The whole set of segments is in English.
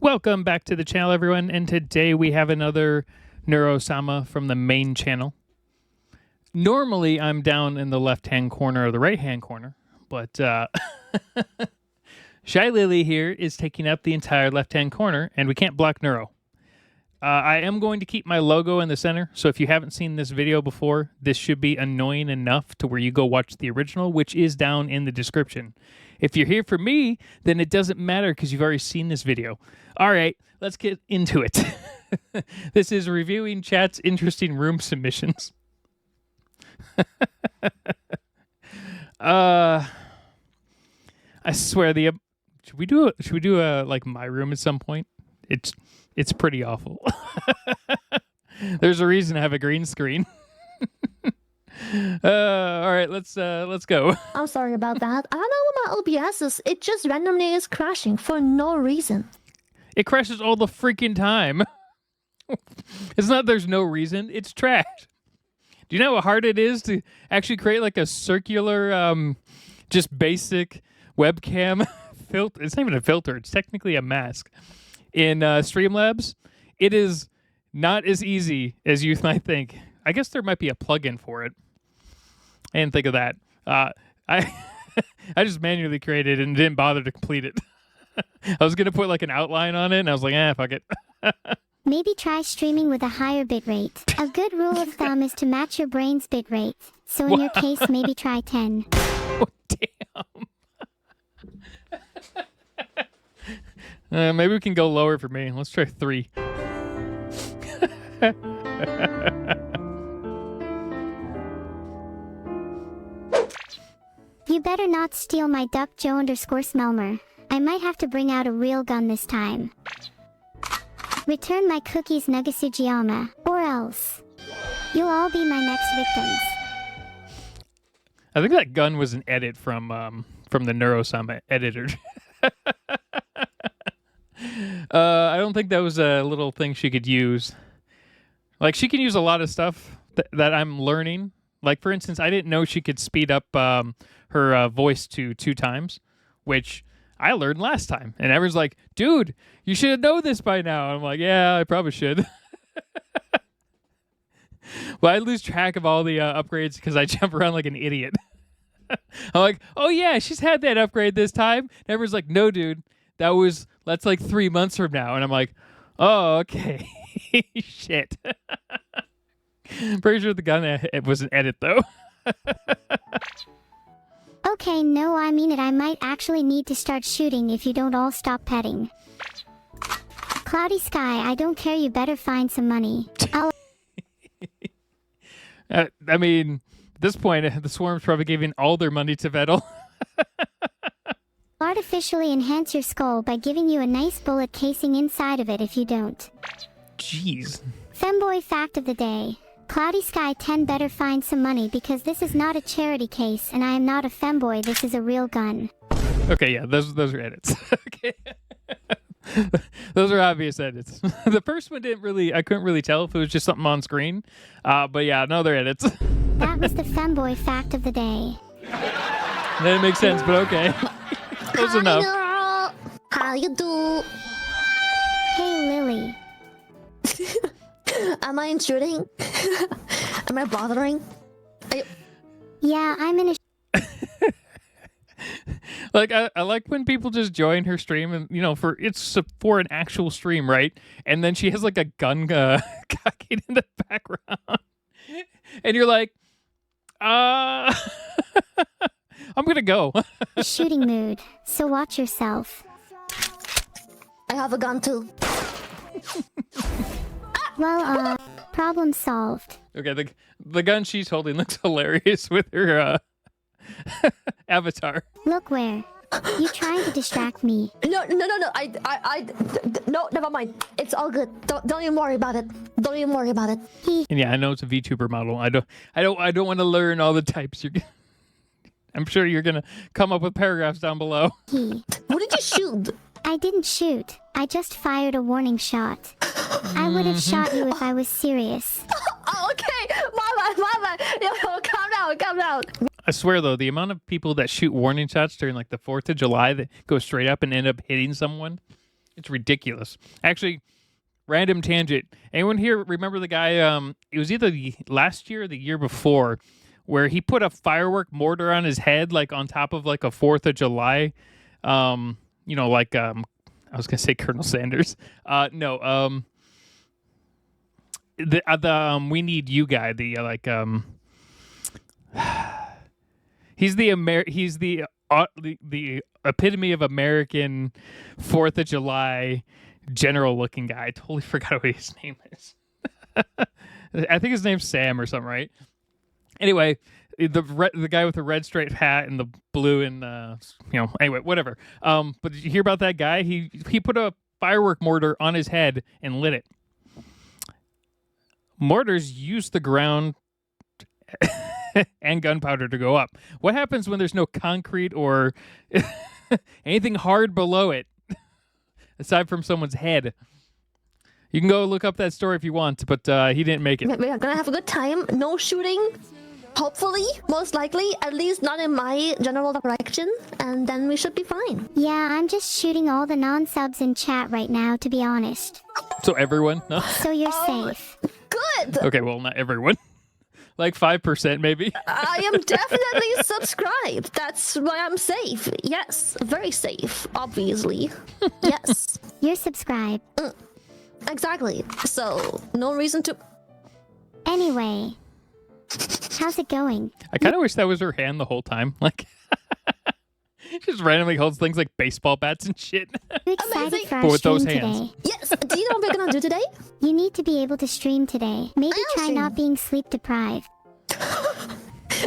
Welcome back to the channel, everyone, and today we have another Neuro-sama from the main channel. Normally, I'm down in the left-hand corner or the right-hand corner, but Shy Lily here is taking up the entire left-hand corner, and we can't block Neuro. I am going to keep my logo in the center, so if you haven't seen this video before, this should be annoying enough to where you go watch the original, which is down in the description. If you're here for me, then it doesn't matter because you've already seen this video. All right, let's get into it. This is reviewing chat's interesting room submissions. I swear should we do a like my room at some point? It's pretty awful. There's a reason I have a green screen. All right, let's go. I'm sorry about that. I don't know what my OBS is. It just randomly is crashing for no reason. It crashes all the freaking time. It's not there's no reason. It's trash. Do you know how hard it is to actually create like a circular, just basic webcam filter? It's not even a filter. It's technically a mask. In Streamlabs, it is not as easy as you might think. I guess there might be a plugin for it. I didn't think of that. I just manually created it and didn't bother to complete it. I was going to put like an outline on it, and I was like, fuck it. Maybe try streaming with a higher bitrate. A good rule of thumb is to match your brain's bitrate. So in your case, maybe try 10. Oh, damn. Maybe we can go lower for me. Let's try 3. You better not steal my duck Joe_Smelmer. I might have to bring out a real gun this time. Return my cookies Nagasujiyama, or else. You'll all be my next victims. I think that gun was an edit from the Neuro-sama editor. I don't think that was a little thing she could use. Like, she can use a lot of stuff that I'm learning. Like, for instance, I didn't know she could speed up her voice to 2 times, which I learned last time. And everyone's like, dude, you should know this by now. I'm like, yeah, I probably should. Well, I lose track of all the upgrades because I jump around like an idiot. I'm like, oh yeah, she's had that upgrade this time. And everyone's like, no, dude, that's like 3 months from now. And I'm like, oh, okay. Shit. Pretty sure the gun it was an edit though. Okay, no, I mean it. I might actually need to start shooting if you don't all stop petting. Cloudy sky, I don't care. You better find some money. I mean, at this point, the swarm's probably giving all their money to Vedal. Artificially enhance your skull by giving you a nice bullet casing inside of it if you don't. Jeez. Femboy fact of the day. Cloudy Sky 10 better find some money because this is not a charity case and I am not a femboy. This is a real gun. Okay, yeah, those are edits. Okay. Those are obvious edits. The first one I couldn't really tell if it was just something on screen. But yeah, no, they're edits. That was the femboy fact of the day. That didn't make sense, but okay. Close enough. Girl. How you do? Hey Lily. Am I intruding? Am I bothering? Yeah, I'm in a Like, I like when people just join her stream and, it's for an actual stream, right? And then she has like a gun cocking in the background. And you're like, I'm going to go. shooting mood, so watch yourself. I have a gun too. Well, problem solved. Okay, the gun she's holding looks hilarious with her avatar. Look where. You trying to distract me. No. No, never mind. It's all good. Don't even worry about it. Don't even worry about it. And yeah, I know it's a VTuber model. I don't want to learn all the types. I'm sure you're gonna come up with paragraphs down below. What did you shoot? I didn't shoot. I just fired a warning shot. I would have shot you if I was serious. Oh, okay. My bad. Yo, calm down. I swear, though, the amount of people that shoot warning shots during, like, the 4th of July that go straight up and end up hitting someone, It's ridiculous. Actually, random tangent. Anyone here remember the guy? It was either the last year or the year before, where he put a firework mortar on his head, like on top of like a 4th of July. Like I was gonna say Colonel Sanders. No. The We Need You guy. He's the epitome of American 4th of July general looking guy. I totally forgot what his name is. I think his name's Sam or something, right? Anyway, the guy with the red striped hat and the blue and anyway, whatever. But did you hear about that guy? He put a firework mortar on his head and lit it. Mortars use the ground and gunpowder to go up. What happens when there's no concrete or anything hard below it, aside from someone's head? You can go look up that story if you want, but he didn't make it. We're gonna have a good time. No shooting. Hopefully, most likely, at least not in my general direction, and then we should be fine. Yeah, I'm just shooting all the non-subs in chat right now, to be honest. So everyone? No? So you're safe. Good! Okay, well, not everyone. Like 5% maybe. I am definitely subscribed. That's why I'm safe. Yes, very safe, obviously. Yes. You're subscribed. Exactly. So, no reason to... Anyway, how's it going? I kind of wish that was her hand the whole time. Like, just randomly holds things like baseball bats and shit. You excited Amazing. for But our with those stream hands. today? Yes, do you know what we're gonna do today? You need to be able to stream today. Maybe I'll try stream. not being sleep deprived.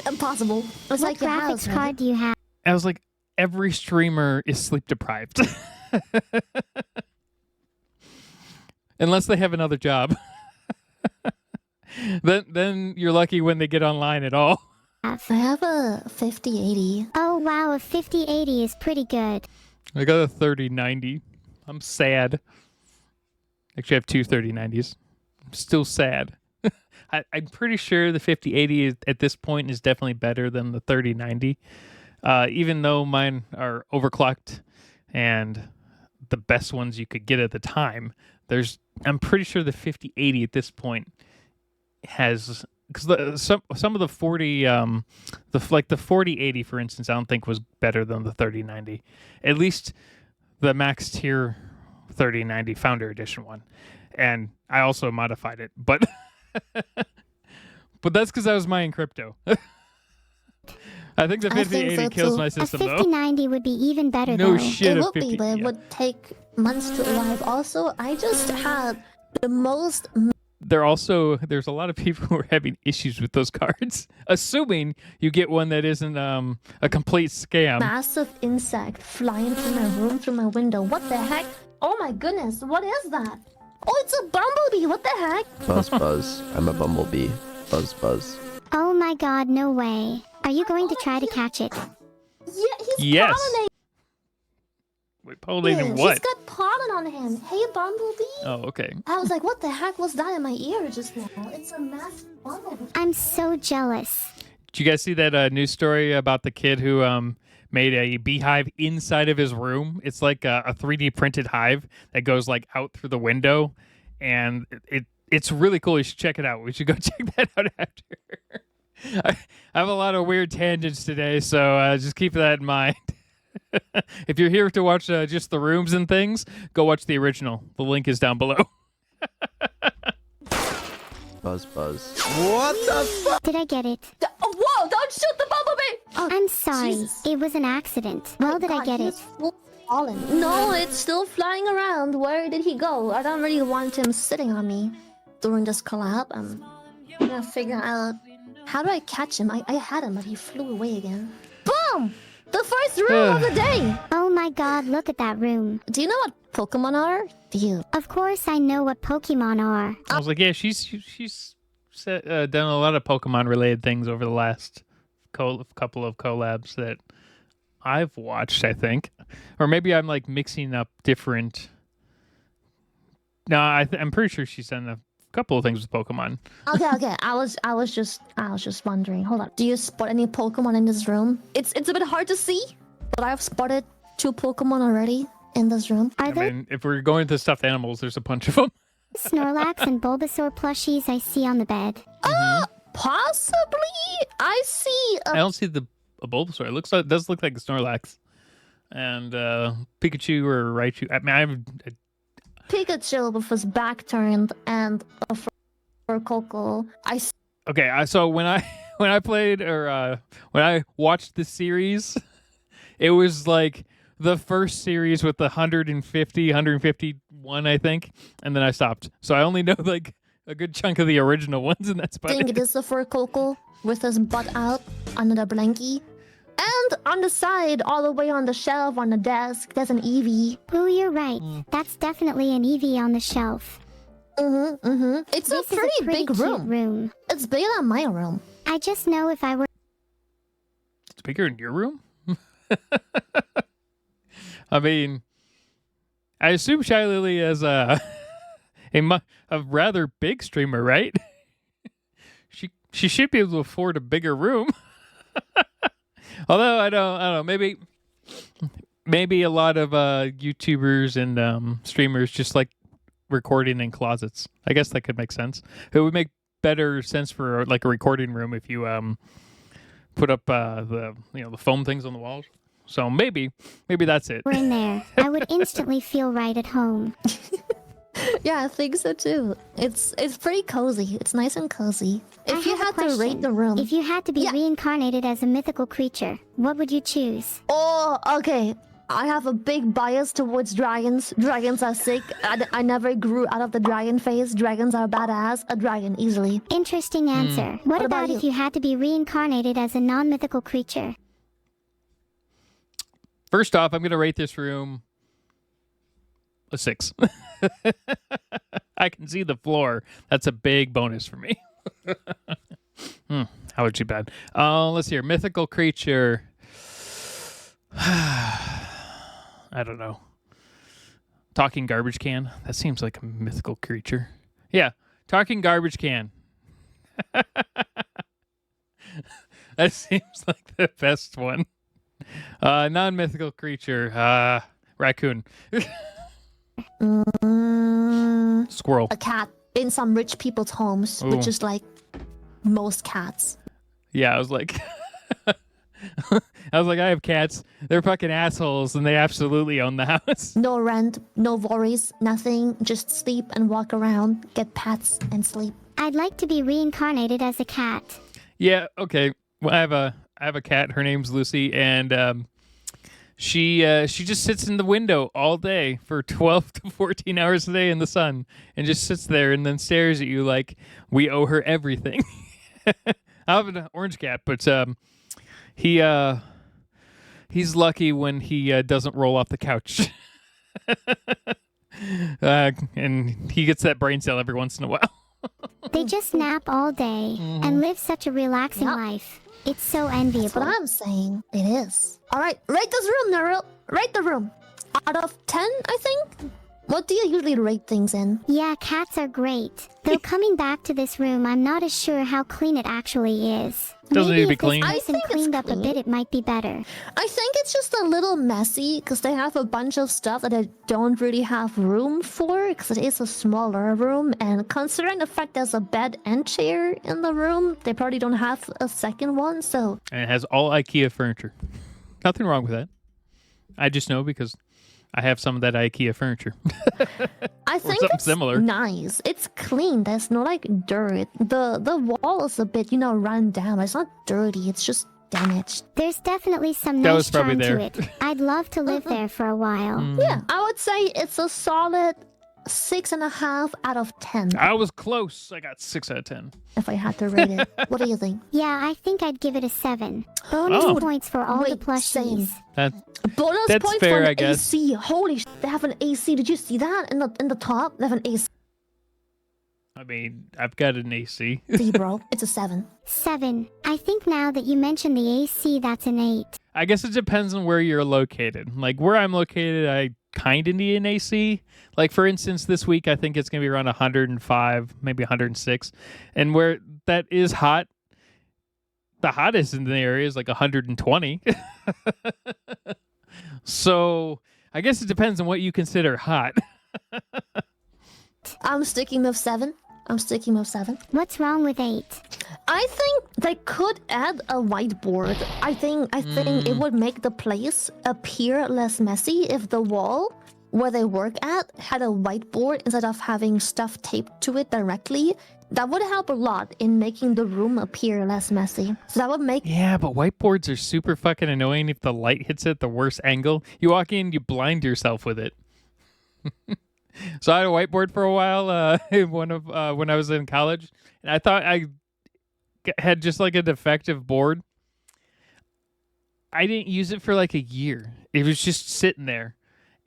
Impossible. It's What like your graphics house, right? card do you have? I was like, every streamer is sleep deprived. Unless they have another job. Then you're lucky when they get online at all. I have a 5080. Oh wow, a 5080 is pretty good. I got a 3090. I'm sad. Actually, I have two 3090s. I'm still sad. I'm pretty sure the 5080 at this point is definitely better than the 3090. Even though mine are overclocked and the best ones you could get at the time, I'm pretty sure the 5080 at this point has, because some of the 40 4080 for instance, I don't think was better than the 3090. At least the max tier 3090 Founder Edition one, and I also modified it, but but that's because I was mining crypto. I think the I think 5080 so kills too. my A system though. 5090 would be even better No though. shit. It a would be, 50 but it yeah. would take months to arrive. Also, I just had the most There's a lot of people who are having issues with those cards, assuming you get one that isn't a complete scam. massive insect flying through my room through my window. What the heck? Oh my goodness, what is that? Oh, it's a bumblebee. What the heck? Buzz, buzz. I'm a bumblebee. Buzz, buzz. Oh my god, no way. Are you going to try to catch it? Yeah, he's Yes. pollinating. Wait, pollinating He's what? got pollen on him. Hey, bumblebee. Oh, okay. I was like, what the heck was that in my ear just now? It's a massive bumblebee. I'm so jealous. Did you guys see that news story about the kid who made a beehive inside of his room? It's like a 3D printed hive that goes like out through the window, and it's really cool. You should check it out. We should go check that out after. I have a lot of weird tangents today, so just keep that in mind. If you're here to watch just the rooms and things, go watch the original. The link is down below. Buzz, buzz. What the fuck? Did I get it? Oh, whoa, don't shoot the bumblebee! Oh, I'm sorry. Jesus. It was an accident. Well, did I God, get it? he's full pollen. No, it's still flying around. Where did he go? I don't really want him sitting on me during this collab. I'm gonna figure out how do I catch him. I had him, but he flew away again. Boom! The first room of the day. Oh my god, look at that room. Do you know what Pokemon are? Do you? Of course I know what Pokemon are. I was like, yeah, she's done a lot of Pokemon related things over the last couple of collabs that I've watched, I think, or maybe I'm like mixing up different. No, I'm pretty sure she's done a couple of things with Pokemon. Okay. I was just wondering. Hold on. Do you spot any Pokemon in this room? It's a bit hard to see, but I've spotted 2 Pokemon already. in this room? Are I there mean, if we're going to stuffed animals, there's a bunch of them. Snorlax and Bulbasaur plushies I see on the bed? Possibly. I see I don't see a Bulbasaur. It does look like a Snorlax. And Pikachu or Raichu. I mean, I Pikachu with his back turned and a fur coco. okay. So when I played or when I watched the series, it was like the first series with the 151, I think, and then I stopped. So I only know like a good chunk of the original ones, and that's about think it. it is the fur coco with his butt out under the blankie. And on the side, all the way on the shelf on the desk, there's an Eevee. Ooh, you're right. That's definitely an Eevee on the shelf. It's This a is pretty big cute room. It's bigger than my room. I just know if I were It's bigger in your room. I mean, I assume Shy Lily is a rather big streamer, right? She should be able to afford a bigger room. Although I don't know, maybe a lot of YouTubers and streamers just like recording in closets. I guess that could make sense. It would make better sense for like a recording room if you put up the foam things on the walls. So maybe that's it. in there, I would instantly feel right at home. Yeah, I think so too. It's pretty cozy. It's nice and cozy. I If you have a had to rate question. the room. If you had to be Yeah. reincarnated as a mythical creature, what would you choose? Oh, okay. I have a big bias towards dragons. Dragons are sick. I never grew out of the dragon phase. Dragons are badass. A dragon, easily. Interesting answer. What about about if you? you had to be reincarnated as a non-mythical creature? First off, I'm going to rate this room a 6. I can see the floor. That's a big bonus for me. How would you bad? Let's hear. Mythical creature. I don't know. Talking garbage can. That seems like a mythical creature. Yeah, talking garbage can. That seems like the best one. Non-mythical creature. Raccoon. Squirrel. A cat in some rich people's homes, which Ooh. is like most cats. Yeah, I was like, I have cats. They're fucking assholes, and they absolutely own the house. No rent, no worries, nothing. Just sleep and walk around, get pets and sleep. I'd like to be reincarnated as a cat. Yeah. Okay. Well, I have a cat. Her name's Lucy, and she just sits in the window all day for 12 to 14 hours a day in the sun, and just sits there and then stares at you like we owe her everything. I have an orange cat, but he's lucky when he doesn't roll off the couch. And he gets that brain cell every once in a while. They just nap all day and live such a relaxing Yep. life. It's so That's enviable. what I'm saying. It is. All right, rate this room, Neuro. Rate the room. Out of 10, I think. What do you usually rate things in? Yeah, cats are great. Though coming back to this room, I'm not as sure how clean it actually is. Doesn't Maybe need to be if clean. this I person think it's cleaned up a clean. bit, it might be better. I think it's just a little messy because they have a bunch of stuff that I don't really have room for because it is a smaller room. And considering the fact there's a bed and chair in the room, they probably don't have a second one. So And it has all IKEA furniture. Nothing wrong with that. I just know because I have some of that IKEA furniture. I think something it's similar. nice. It's clean. There's no like dirt. The wall is a bit, run down. It's not dirty. It's just damaged. There's definitely some That nice was probably charm there. to it. I'd love to live there for a while. Yeah, I would say it's a solid 6.5 out of 10 I was close. I got 6 out of 10. if I had to rate it. What do you think? Yeah, I think I'd give it a 7. Bonus Oh. points for all the Wait, plushies. same. That Bonus That's points fair, for an I guess. AC. Holy they have an AC. Did you see that in the top? They have an AC, I mean, I've got an AC. bro. It's a 7. 7. I think now that you mention the AC, that's an 8. I guess it depends on where you're located. Like where I'm located, I kind of need an AC. Like for instance, this week I think it's going to be around 105, maybe 106. And where that is hot, the hottest in the area is like 120. So I guess it depends on what you consider hot. I'm sticking with 7. What's wrong with 8? I think they could add a whiteboard. I think it would make the place appear less messy if the wall where they work at had a whiteboard instead of having stuff taped to it directly. That would help a lot in making the room appear less messy. So that would make... Yeah, but whiteboards are super fucking annoying if the light hits it at the worst angle. You walk in, you blind yourself with it. So I had a whiteboard for a while when I was in college, and I thought I had just like a defective board. I didn't use it for like a year. It was just sitting there.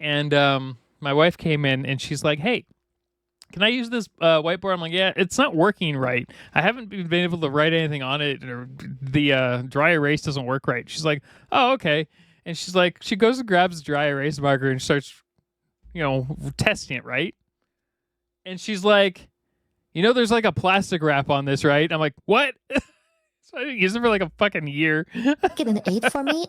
And my wife came in, and she's like, hey, can I use this whiteboard? I'm like, yeah, it's not working right. I haven't been able to write anything on it, or the dry erase doesn't work right. She's like, oh, okay. And she's like, she goes and grabs the dry erase marker and starts, testing it, right? And she's like, there's like a plastic wrap on this, right? I'm like, what? So I didn't use it for like a fucking year. Get an 8 for me,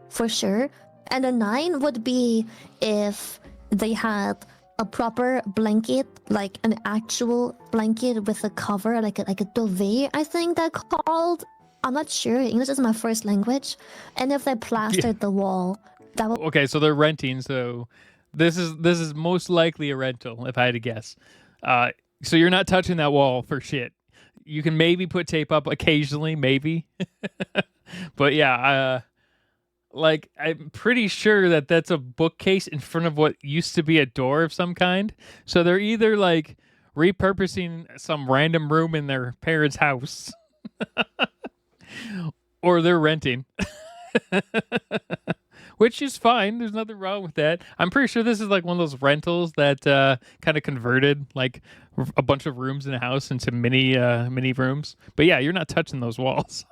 for sure. And a 9 would be if they had a proper blanket, like an actual blanket with a cover, like a duvet, I think they're called. I'm not sure. English is my first language. And if they plastered the wall, that would... Okay, so they're renting, so this is most likely a rental, if I had to guess. So you're not touching that wall for shit. You can maybe put tape up occasionally, maybe. But yeah, I'm pretty sure that that's a bookcase in front of what used to be a door of some kind. So they're either like repurposing some random room in their parents' house or they're renting. Which is fine. There's nothing wrong with that. I'm pretty sure this is like one of those rentals that kind of converted like a bunch of rooms in a house into mini rooms. But yeah, you're not touching those walls.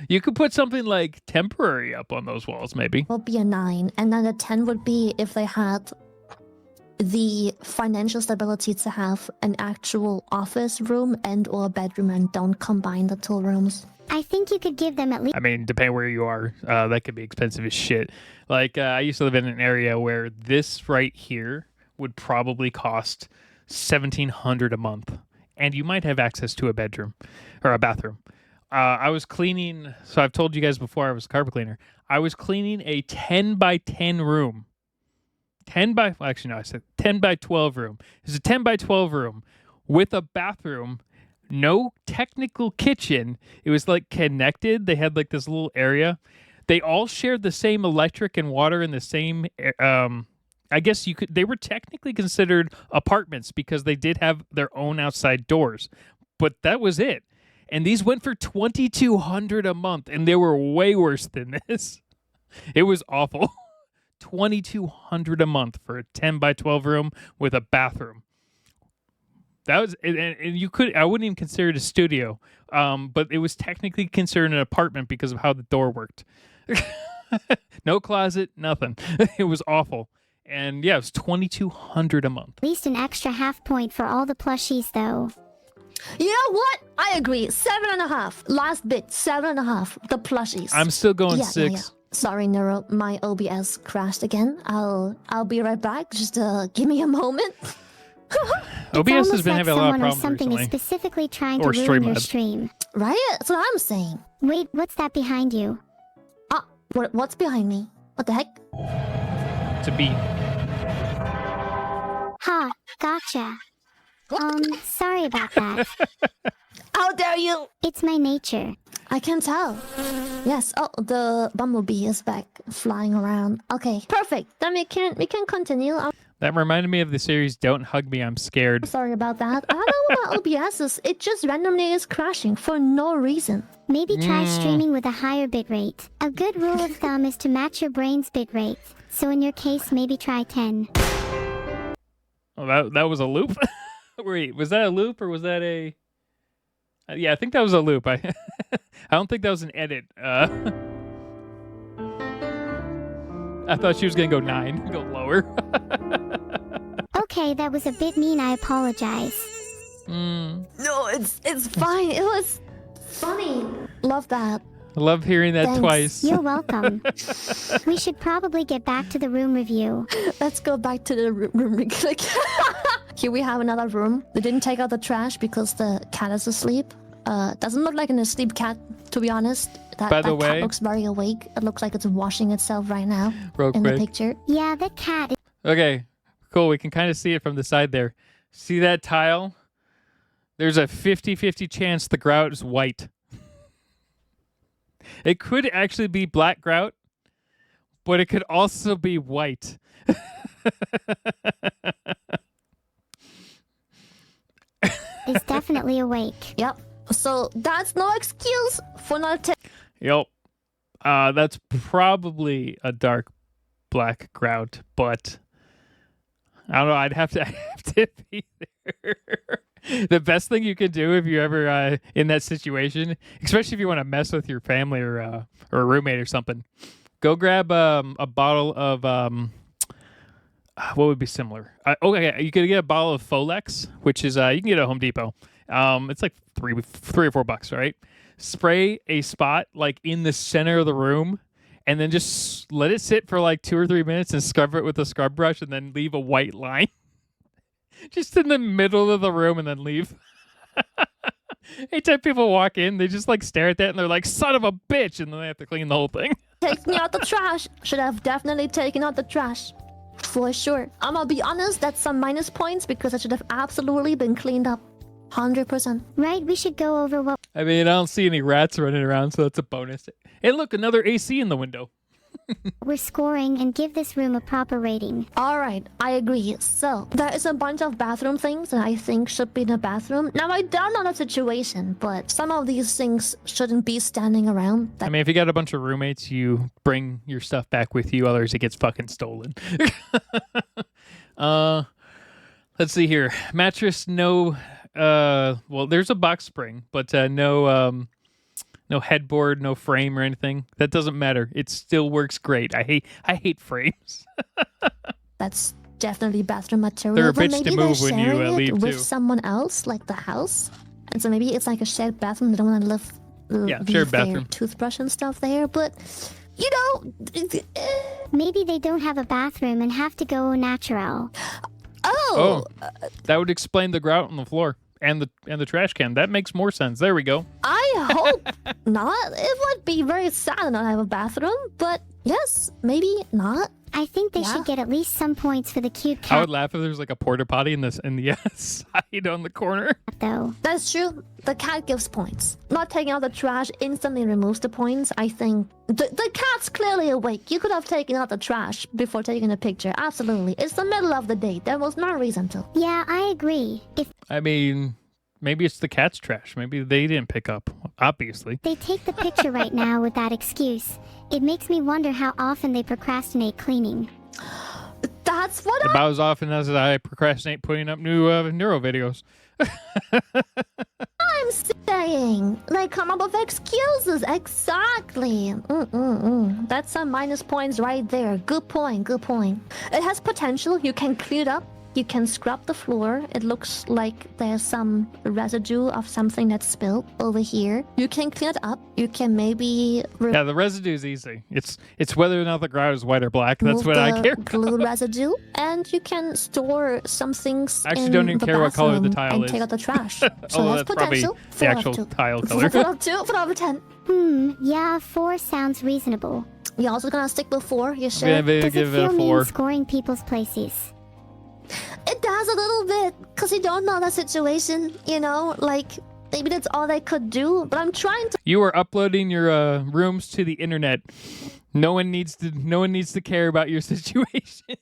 You could put something like temporary up on those walls, maybe. Would be a 9, and then a 10 would be if they had the financial stability to have an actual office room and or bedroom and don't combine the 2 rooms. I think you could give them at least... I mean, depending where you are, that could be expensive as shit. Like, I used to live in an area where this right here would probably cost $1,700 a month, and you might have access to a bedroom or a bathroom. I was cleaning, so I've told you guys before I was a carpet cleaner. I was cleaning a 10 by 10 room. 10 by 12 room. It's a 10 by 12 room with a bathroom, no technical kitchen. It was like connected. They had like this little area. They all shared the same electric and water in the same, I guess they were technically considered apartments because they did have their own outside doors, but that was it. And these went for $2,200 a month, and they were way worse than this. It was awful. $2,200 a month for a 10 by 12 room with a bathroom. That was, and I wouldn't even consider it a studio, but it was technically considered an apartment because of how the door worked. No closet, nothing. It was awful. And yeah, it was $2,200 a month. At least an extra half point for all the plushies, though. You know what? I agree. 7.5. Last bit. 7.5. The plushies. I'm still going 6. Yeah. Sorry, Neuro. My OBS crashed again. I'll be right back. Just give me a moment. OBS has been like having a lot of someone or problems something recently. is specifically trying to ruin your stream. Right? That's what I'm saying. Wait, what's that behind you? What's behind me? What the heck? To be. Ha, gotcha. Sorry about that. How dare you? It's my nature. I can tell. Yes. Oh, the bumblebee is back, flying around. Okay, perfect. Then we can continue. That reminded me of the series Don't Hug Me, I'm Scared. Sorry about that. I don't know what OBS is. It just randomly is crashing for no reason. Maybe try streaming with a higher bitrate. A good rule of thumb is to match your brain's bitrate. So in your case, maybe try 10. Oh, that was a loop? Wait, was that a loop or was that a... yeah, I think that was a loop. I don't think that was an edit. I thought she was going to go 9, go lower. Okay, that was a bit mean. I apologize. No, it's fine. It was funny. Love that. I love hearing that Thanks. twice. You're welcome. We should probably get back to the room review. Let's go back to the room. Here we have another room. They didn't take out the trash because the cat is asleep. Doesn't look like an asleep cat, to be honest. By the that way, cat looks very awake. It looks like it's washing itself right now real in the quick. picture. Yeah, that cat is Okay, cool. We can kind of see it from the side there. See that tile? There's a 50-50 chance the grout is white. It could actually be black grout, but it could also be white. definitely awake. Yep. So that's no excuse for not taking. Yep. That's probably a dark black grout, but I don't know. I'd have to be there. The best thing you could do if you're ever in that situation, especially if you want to mess with your family or a roommate or something, go grab a bottle of what would be similar. Okay, you could get a bottle of Folex, which is you can get it at Home Depot. It's like $3 or $4, right? Spray a spot like in the center of the room, and then just let it sit for like 2 or 3 minutes and scrub it with a scrub brush, and then leave a white line just in the middle of the room, and then leave. Anytime people walk in, they just like stare at that and they're like, "Son of a bitch," and then they have to clean the whole thing. Taking out the trash. Should have definitely taken out the trash. For sure. I'm gonna be honest, that's some minus points because it should have absolutely been cleaned up. 100%. Right, we should go over what I mean, I don't see any rats running around, so that's a bonus. Hey, look, another AC in the window. we're scoring and give this room a proper rating. Alright, I agree. So, there is a bunch of bathroom things that I think should be in a bathroom. Now, I don't know the situation, but some of these things shouldn't be standing around. I mean, if you got a bunch of roommates, you bring your stuff back with you, otherwise it gets fucking stolen. Let's see here. Mattress, no... well, there's a box spring, but no headboard, no frame or anything. That doesn't matter. It still works great. I hate frames. That's definitely bathroom material. They're a But bitch to maybe move they're when you, sharing it leave, with too. someone else, like the house. And so maybe it's like a shared bathroom. They don't want to leave shared their bathroom. toothbrush and stuff there. But, you know... Maybe they don't have a bathroom and have to go au natural. Oh! That would explain the grout on the floor and the trash can. That makes more sense. There we go. I hope not. It would be very sad to not have a bathroom, but yes, maybe not. I think they Yeah. should get at least some points for the cute I cat, would laugh if there's like a porta potty in the side on the corner. though. That's true. The cat gives points. Not taking out the trash instantly removes the points. I think the cat's clearly awake. You could have taken out the trash before taking a picture. Absolutely. It's the middle of the day. There was no reason to. Yeah, I agree. If I mean, maybe it's the cat's trash. Maybe they didn't pick up, obviously. they take the picture right now with that excuse, it makes me wonder how often they procrastinate cleaning. That's what About as often as I procrastinate putting up new neuro videos. I'm saying. They come up with excuses. Exactly. That's some minus points right there. Good point. Good point. It has potential. You can clean it up. You can scrub the floor. It looks like there's some residue of something that's spilled over here. You can clean it up. You can maybe Yeah, the residue is easy. It's whether or not the grout is white or black. That's remove what I the care. glue residue, and you can store some things I actually in don't even the care what color the bathroom tile and is. take out the trash. So Oh, that's that's probably potential. the 4 out of actual 2. tile 4 color. out of 2. 4 out of 10. Yeah, 4 sounds reasonable. You're also gonna stick with 4. You I'm sure? gonna Does give it it a feel mean 4. scoring people's places? It does a little bit, because you don't know the situation, you know? Like, maybe that's all they could do, but I'm trying to... You are uploading your rooms to the internet. No one needs to care about your situation.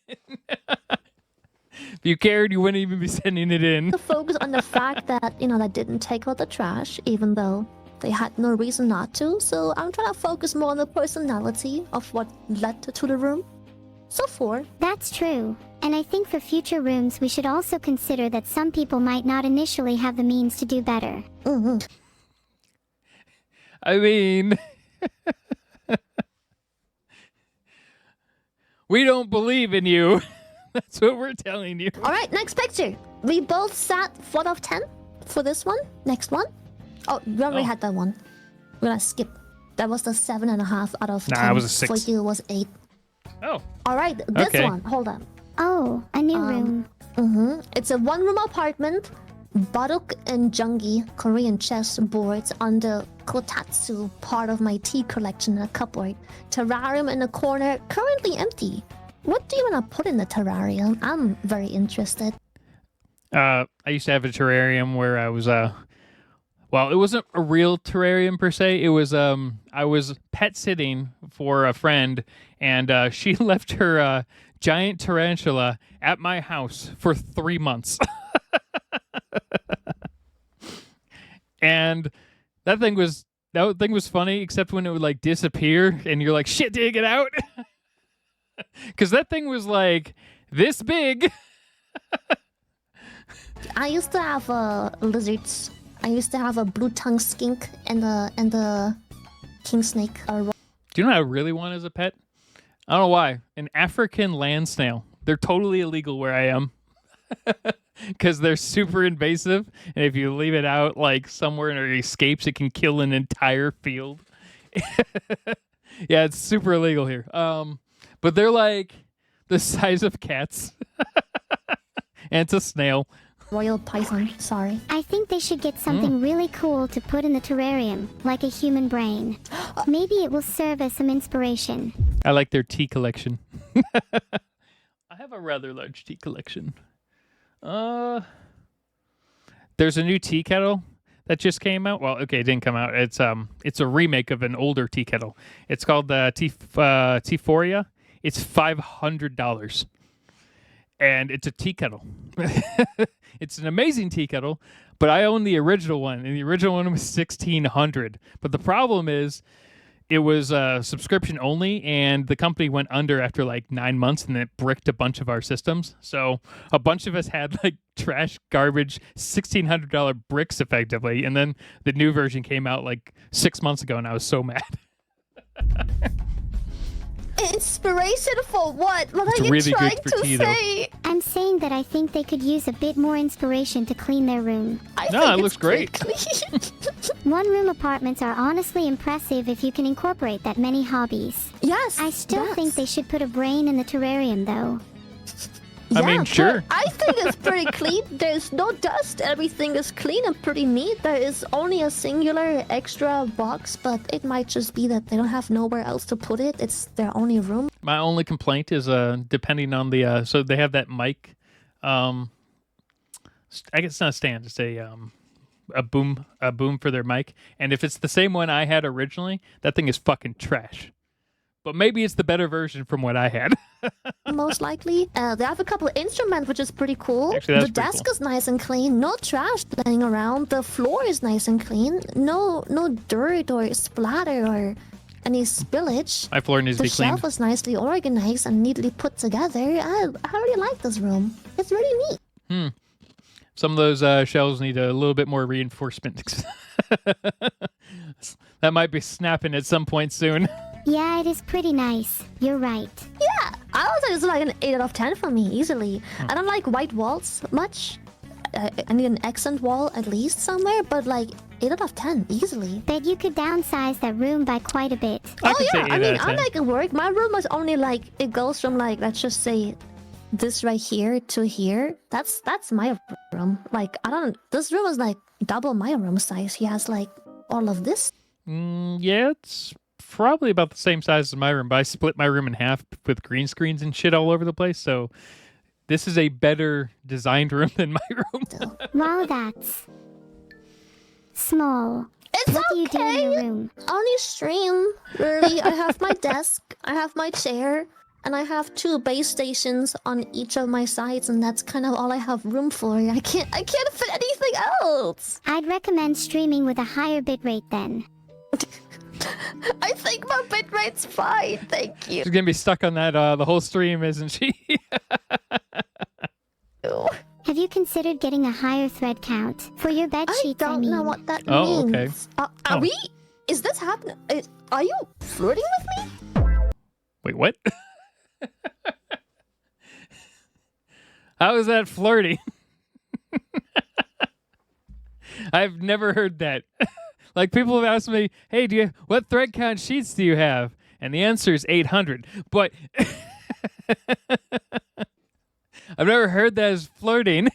If you cared, you wouldn't even be sending it in. focus on the fact that, you know, they didn't take out the trash, even though they had no reason not to. So I'm trying to focus more on the personality of what led to the room. So 4. That's true. And I think for future rooms we should also consider that some people might not initially have the means to do better. I mean, we don't believe in you. That's what we're telling you. All right, next picture. We both sat 4 out of 10 for this one. Next one. Oh, we already Oh. had that one. We're gonna skip That was the 7.5 out of 10. Nah, it was a 6. For you, it was 8. Oh. All right, this Okay. one. Hold on. Oh, a new room. It's a one-room apartment. Baduk and Jungi Korean chess boards on the kotatsu part of my tea collection in a cupboard. Terrarium in the corner, currently empty. What do you want to put in the terrarium? I'm very interested. I used to have a terrarium where I was well, it wasn't a real terrarium per se. It was I was pet sitting for a friend, and she left her giant tarantula at my house for 3 months. And that thing was funny, except when it would like disappear and you're like, shit, did it get out? Because that thing was like this big. I used to have lizards. I used to have a blue tongue skink and the king snake. Do you know what I really want as a pet? I don't know why. An African land snail. They're totally illegal where I am. Because they're super invasive, and if you leave it out like somewhere and it escapes, it can kill an entire field. Yeah, it's super illegal here. But they're like the size of cats, and it's a snail. Royal python. Sorry. I think they should get something really cool to put in the terrarium, like a human brain. Maybe it will serve as some inspiration. I like their tea collection. I have a rather large tea collection. There's a new tea kettle that just came out. Well, okay, it didn't come out. It's a remake of an older tea kettle. It's called the Teephoria. It's $500, and it's a tea kettle. It's an amazing tea kettle, but I own the original one, and the original one was $1,600. But the problem is, it was subscription only, and the company went under after like 9 months, and it bricked a bunch of our systems. So a bunch of us had like trash, garbage, $1,600 bricks effectively, and then the new version came out like 6 months ago, and I was so mad. Inspiration for what? What It's are you really trying good for to tea, though. say? I'm saying that I think they could use a bit more inspiration to clean their room. I No, think it it's looks great. pretty clean. One-room apartments are honestly impressive if you can incorporate that many hobbies. Yes. I still yes. think they should put a brain in the terrarium, though. I mean, but sure. I think it's pretty clean. There's no dust. Everything is clean and pretty neat. There is only a singular extra box, but it might just be that they don't have nowhere else to put it. It's their only room. My only complaint is depending on the so they have that mic. I guess it's not a stand. It's a boom for their mic. And if it's the same one I had originally, that thing is fucking trash. But maybe it's the better version from what I had. Most likely. They have a couple of instruments, which is pretty cool. Actually, that's the pretty desk cool. is nice and clean. No trash laying around. The floor is nice and clean. No dirt or splatter or any spillage. My floor needs to The be cleaned. shelf is nicely organized and neatly put together. I really like this room. It's really neat. Some of those shelves need a little bit more reinforcement. That might be snapping at some point soon. Yeah, it is pretty nice. You're right. Yeah, I would say it's like an 8 out of 10 for me, easily. I don't like white walls much. I need an accent wall at least somewhere, but like 8 out of 10, easily. Bet you could downsize that room by quite a bit. I could say 8 I mean, out of I 10. make it work. My room is only like, it goes from like, let's just say this right here to here. That's my room. Like, this room is like double my room size. He has like all of this. Yeah, it's probably about the same size as my room, but I split my room in half with green screens and shit all over the place, so this is a better designed room than my room. Wow, that's small. It's What do you do in your okay. room? Only stream, really. I have my desk, I have my chair, and I have 2 base stations on each of my sides, and that's kind of all I have room for. I can't fit anything else. I'd recommend streaming with a higher bitrate then. I think my bitrate's fine, thank you. She's gonna be stuck on that the whole stream, isn't she? Have you considered getting a higher thread count for your bed I sheets? don't mean. know what that Oh, okay. means. Are Oh. we? Is this happening? Are you flirting with me? Wait, what? How is that flirting? I've never heard that. Like people have asked me, "Hey, what thread count sheets do you have?" And the answer is 800. But I've never heard that as flirting.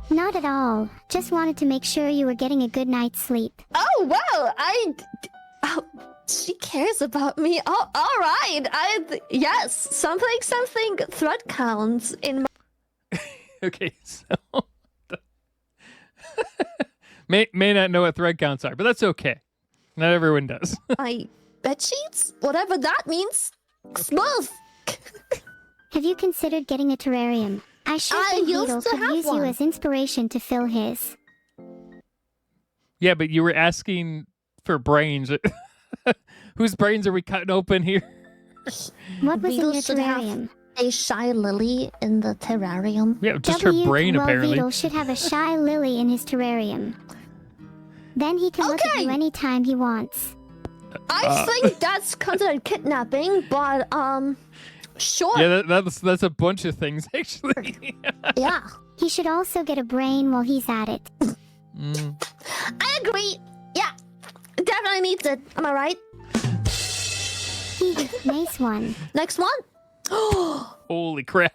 Not at all. Just wanted to make sure you were getting a good night's sleep. Oh wow, oh, she cares about me. Oh, all right. Yes, something thread counts in my. Okay, so may not know what thread counts are, but that's okay. Not everyone does. My bed sheets, whatever that means. Smooth. Have you considered getting a terrarium? I sure I think used Vedal to could have use one. you as inspiration to fill his. Yeah, but you were asking for brains. Whose brains are we cutting open here? What was Vedal in your should have terrarium? a shy lily in the terrarium. Yeah, just her brain well, apparently. Vedal should have a shy lily in his terrarium. Then he can look at you Okay. anytime he wants. I think that's considered kidnapping, but sure. Yeah, that's a bunch of things actually. Yeah, He should also get a brain while he's at it. I agree. Yeah, definitely needs it. Am I right? Nice one. Next one. Holy crap!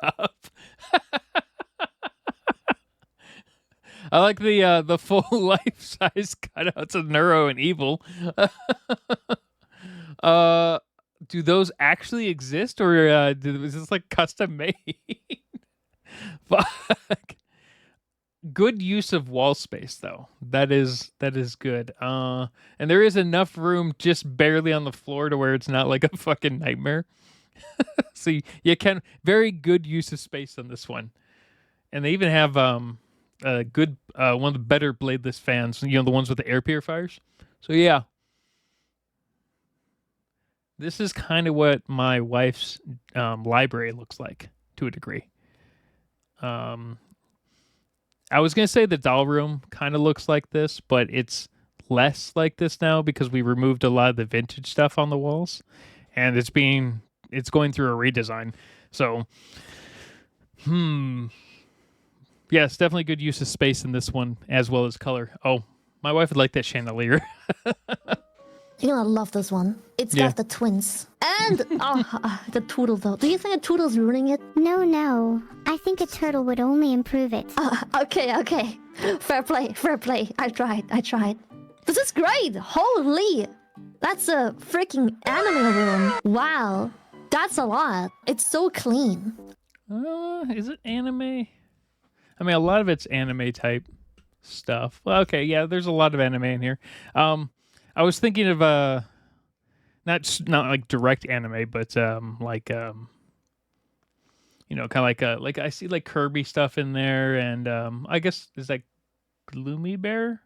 I like the full life size cutouts of Neuro and Evil. Do those actually exist, or is this like custom made? Fuck. Good use of wall space, though. That is good. And there is enough room, just barely on the floor, to where it's not like a fucking nightmare. So you can very good use of space on this one, and they even have a good one of the better bladeless fans. You know, the ones with the air purifiers. So yeah. This is kind of what my wife's library looks like, to a degree. I was going to say the doll room kind of looks like this, but it's less like this now because we removed a lot of the vintage stuff on the walls, and it's going through a redesign. So, yes, definitely good use of space in this one, as well as color. Oh, my wife would like that chandelier. You're gonna love this one. It's Yeah. got the twins. And the turtle, though. Do you think a turtle's ruining it? No. I think a turtle would only improve it. Okay. Fair play. I tried. This is great. Holy. That's a freaking anime room. Wow. That's a lot. It's so clean. Is it anime? I mean, a lot of it's anime type stuff. Well, okay, yeah, there's a lot of anime in here. I was thinking of not like direct anime, but like you know, kind of like I see like Kirby stuff in there, and I guess is that Gloomy Bear?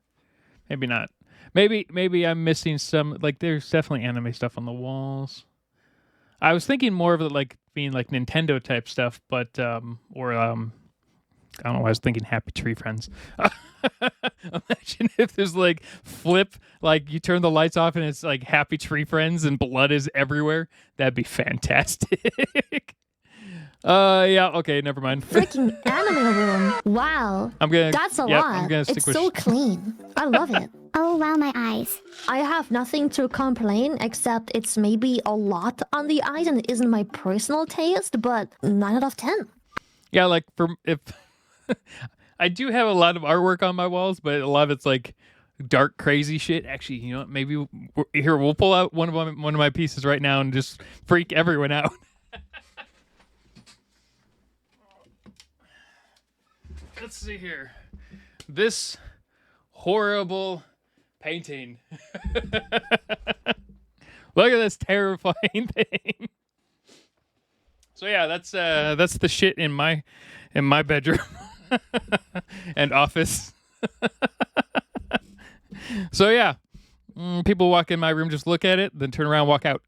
Maybe not. Maybe I'm missing some. Like, there's definitely anime stuff on the walls. I was thinking more of it like being like Nintendo type stuff, but I don't know why I was thinking Happy Tree Friends. Imagine if there's like flip, like you turn the lights off and it's like Happy Tree Friends and blood is everywhere. That'd be fantastic. Yeah, okay, never mind. Freaking anime room. Wow. That's a lot. I'm gonna stick It's with so clean. I love it. Oh wow, my eyes. I have nothing to complain except it's maybe a lot on the eyes and it isn't my personal taste, but 9 out of 10. Yeah, like if I do have a lot of artwork on my walls, but a lot of it's like dark, crazy shit. Actually, you know what? Maybe we'll pull out one of my pieces right now and just freak everyone out. Let's see here. This horrible painting. Look at this terrifying thing. So yeah, that's the shit in my bedroom and office. So yeah, people walk in my room, just look at it, then turn around, walk out.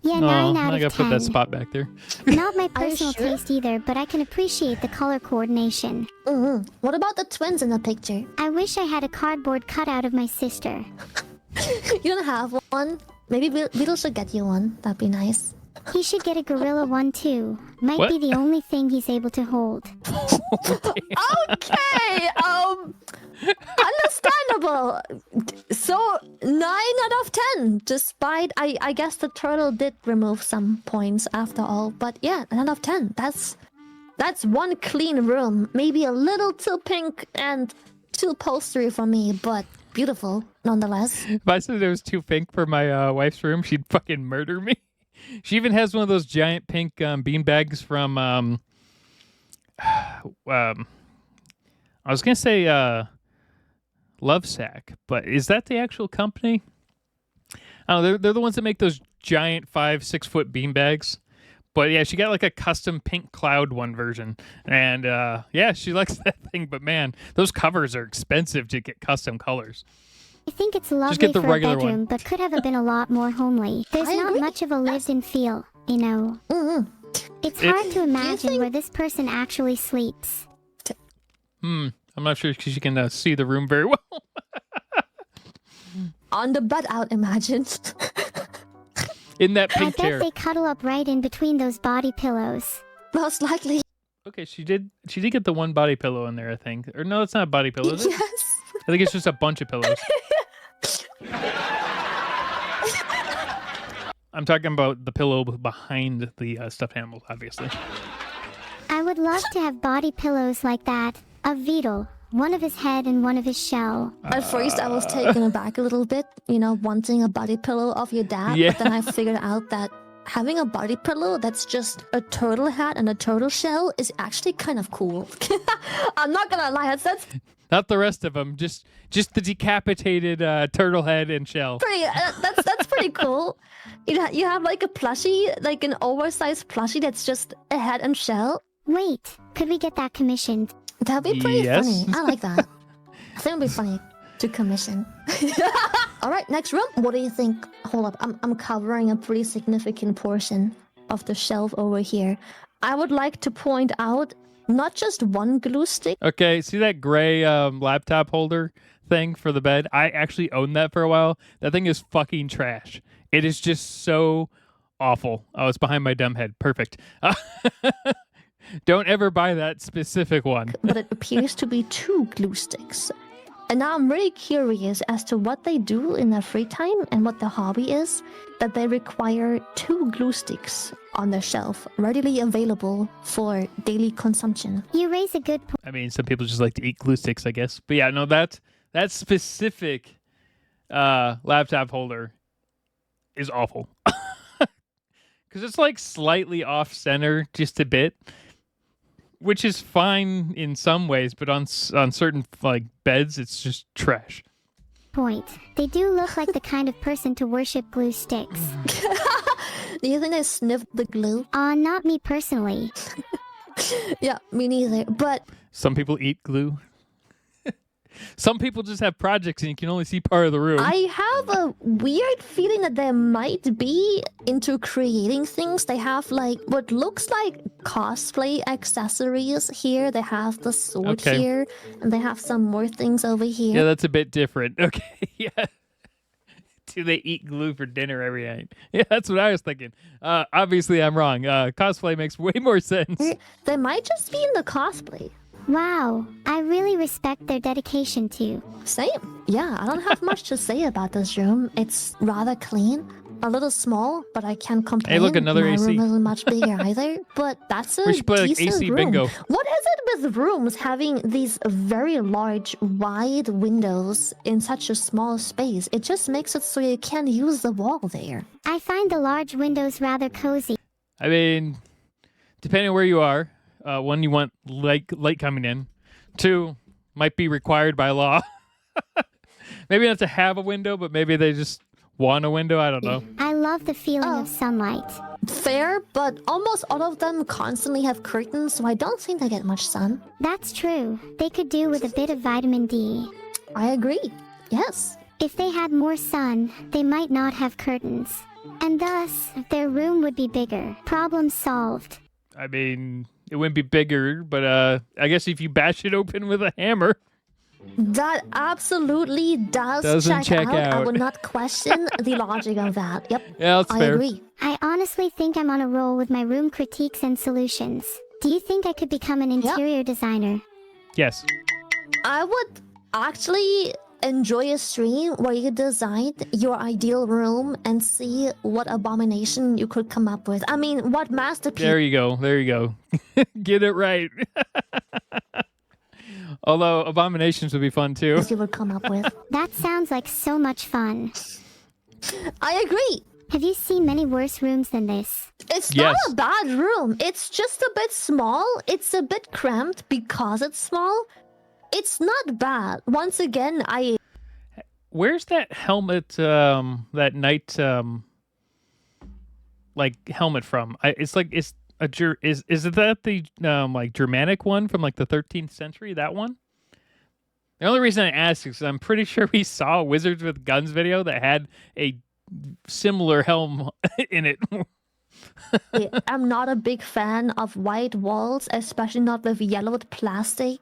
Yeah, 9 out I of gotta 10. put that spot back there. Not my Are you personal sure? taste either, but I can appreciate the color coordination. What about the twins in the picture? I wish I had a cardboard cutout of my sister. You don't have one? Maybe Beetle should get you one. That'd be nice. He should get a gorilla one too. Might What? be the only thing he's able to hold. Okay, understandable. So 9 out of 10, despite I guess the turtle did remove some points after all, but yeah, 9 out of 10. That's one clean room. Maybe a little too pink and too postery for me, but beautiful nonetheless. If I said it was too pink for my wife's room, she'd fucking murder me. She even has one of those giant pink bean bags from I was gonna say Lovesack, but is that the actual company? Oh, they're the ones that make those giant 5-6 foot bean bags. But yeah, she got like a custom pink cloud one version, and yeah, she likes that thing. But man, those covers are expensive to get custom colors. I think it's lovely get the for a regular bedroom, one. but could have been a lot more homely. There's I not agree. much of a lived-in feel, you know. Mm-hmm. It's hard to imagine think- where this person actually sleeps. I'm not sure because you can see the room very well. On the bed out, imagine. In that I pink bet chair. they cuddle up right in between those body pillows. Most likely. Okay, she did get the one body pillow in there, I think. Or no, it's not a body pillow, is it? Yes. I think it's just a bunch of pillows. I'm talking about the pillow behind the stuffed animal, obviously. I would love to have body pillows like that. A vedal. One of his head and one of his shell. At first, I was taken aback a little bit, wanting a body pillow of your dad. Yeah. But then I figured out that having a body pillow that's just a turtle hat and a turtle shell is actually kind of cool. I'm not gonna lie, that's Not the rest of them, just the decapitated turtle head and shell. pretty. That's pretty cool. You have like a plushie, like an oversized plushie that's just a head and shell. Wait, could we get that commissioned? That'd be pretty Yes. funny. I like that. I think it'd be funny to commission. All right, next room. What do you think? Hold up, I'm covering a pretty significant portion of the shelf over here. I would like to point out not just one glue stick. Okay, see that gray laptop holder thing for the bed? I actually owned that for a while. That thing is fucking trash. It is just so awful. Oh, it's behind my dumb head. Perfect. Don't ever buy that specific one. But it appears to be 2 glue sticks. And now I'm really curious as to what they do in their free time and what their hobby is, that they require 2 glue sticks on their shelf, readily available for daily consumption. You raise a good point. I mean, some people just like to eat glue sticks, I guess. But yeah, no, that specific laptop holder is awful. Because it's like slightly off center just a bit, which is fine in some ways, but on certain like beds, it's just trash. They do look like the kind of person to worship glue sticks. Do you think they sniffed the glue? Not me personally. Yeah, me neither. But Some people eat glue. Some people just have projects and you can only see part of the room. I have a weird feeling that they might be into creating things. They have like what looks like cosplay accessories here. They have the sword Okay. here, and they have some more things over here. Yeah, that's a bit different. Okay, yeah. Do they eat glue for dinner every night? Yeah, that's what I was thinking. Obviously, I'm wrong. Cosplay makes way more sense. They might just be in the cosplay. Wow, I really respect their dedication to. Same. Yeah, I don't have much to say about this room. It's rather clean. A little small, but I can't complain. look, another My AC. room isn't much bigger either, but that's a We should play, like, decent AC room. bingo. What is it with rooms having these very large, wide windows in such a small space? It just makes it so you can't use the wall there. I find the large windows rather cozy. I mean, depending on where you are, one, you want light coming in. 2, might be required by law. Maybe not to have a window, but maybe they just want a window. I don't know. I love the feeling of sunlight. Fair, but almost all of them constantly have curtains, so I don't think they get much sun. That's true. They could do with a bit of vitamin D. I agree. Yes. If they had more sun, they might not have curtains. And thus, their room would be bigger. Problem solved. I mean, it wouldn't be bigger, but I guess if you bash it open with a hammer. That absolutely Doesn't check I out. would not question the logic of that. Yep, Yeah, that's I fair. agree. I honestly think I'm on a roll with my room critiques and solutions. Do you think I could become an interior designer? Yes. I would actually enjoy a stream where you design your ideal room and see what abomination you could come up with. I mean, what masterpiece There you go. There you go. Get it right. Although abominations would be fun too. you would come up with. That sounds like so much fun. I agree. Have you seen many worse rooms than this? It's Yes. not a bad room. It's just a bit small. It's a bit cramped because it's small. It's not bad. Once again, Where's that helmet? That knight, like helmet from? It's like it's a is it that the like Germanic one from like the 13th century? That one. The only reason I ask is 'cause I'm pretty sure we saw a Wizards with Guns video that had a similar helm in it. I'm not a big fan of white walls, especially not with yellowed plastic.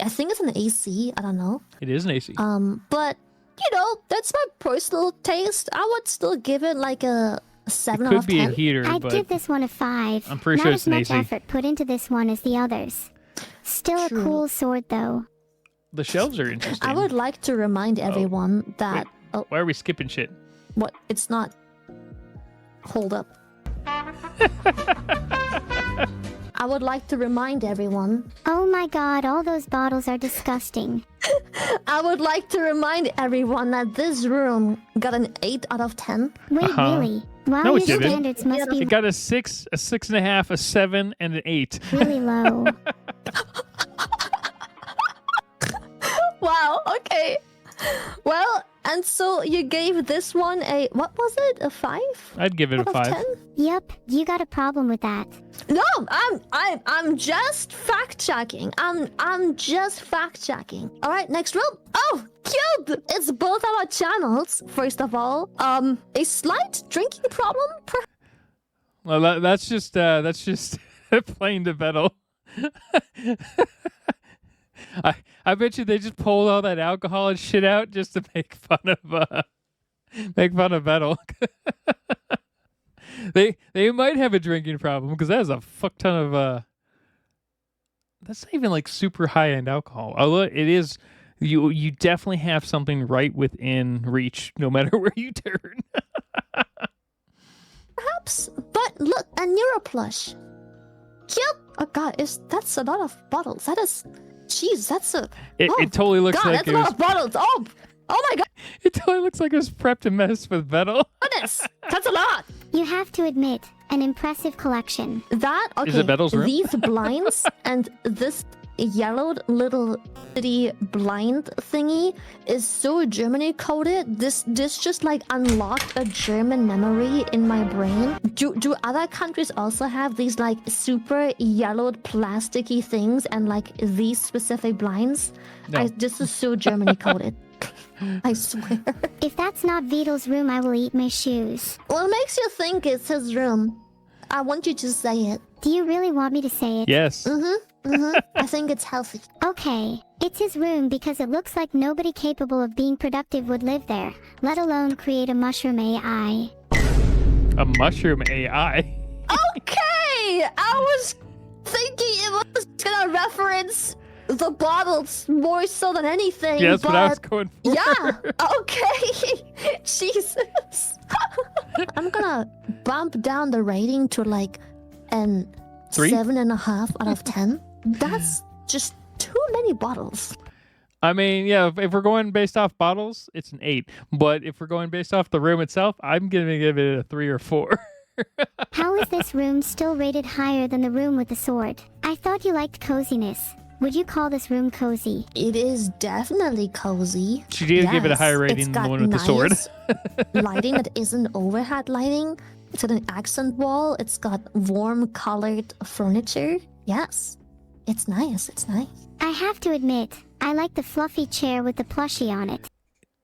I think it's an AC. I don't know. It is an AC. But you know, that's my personal taste. I would still give it like a It 7 out could of be 10. a heater, I'd but give this one a 5. I'm pretty Not sure as it's an much AC. effort put into this one as the others. Still True. a cool sword though. the shelves are interesting. I would like to remind everyone that Why are we skipping shit? what it's not. Hold up. I would like to remind everyone. Oh my god, all those bottles are disgusting. I would like to remind everyone that this room got an 8 out of 10. Wait, Uh-huh. really? Wow, No, it your didn't. standards must be It got a 6, a 6.5, a 7, and an 8. really low. Wow, okay. Well, and so you gave this one a, what was it? A 5? I'd give it a Out of 5. 10? Yep, you got a problem with that. No, I'm just fact checking. I'm just fact checking. All right, next room. Oh, cute! It's both our channels. First of all, a slight drinking problem. Well, that's just playing the vedal. I bet you they just pulled all that alcohol and shit out just to make fun of vedal. They might have a drinking problem because that is a fuck ton of that's not even like super high end alcohol. Although it is, you definitely have something right within reach no matter where you turn. Perhaps, but look, a neuro plush. Cute. Oh god, that's a lot of bottles. That is, jeez, that's a. It oh, totally looks God, like that's it a was. lot of bottles. Oh my god, It totally looks like it was prepped to mess with vedal. goodness, that's a lot. You have to admit, an impressive collection. That okay? Is it Vedal's room? These blinds and this yellowed little bitty blind thingy is so Germany coded. This just like unlocked a German memory in my brain. Do other countries also have these like super yellowed plasticky things and like these specific blinds? No. This is so Germany coded. I swear. If that's not Vedal's room, I will eat my shoes. What makes you think it's his room? I want you to say it. Do you really want me to say it? Yes. I think it's healthy. Okay, it's his room because it looks like nobody capable of being productive would live there, let alone create a mushroom AI. A mushroom AI. Okay, I was thinking it was gonna reference the bottles more so than anything. Yeah, that's but what I was going for. yeah, okay. Jesus. I'm gonna bump down the rating to like an 3? 7.5 out of 10. That's just too many bottles. I mean, yeah, if we're going based off bottles, it's an 8. But if we're going based off the room itself, I'm going to give it a 3 or 4. How is this room still rated higher than the room with the sword? I thought you liked coziness. Would you call this room cozy? It is definitely cozy. She did give it a higher Yes, rating it's than got the one with the sword. nice lighting that isn't overhead lighting. It's got an accent wall. It's got warm colored furniture. Yes, it's nice. It's nice. I have to admit, I like the fluffy chair with the plushie on it.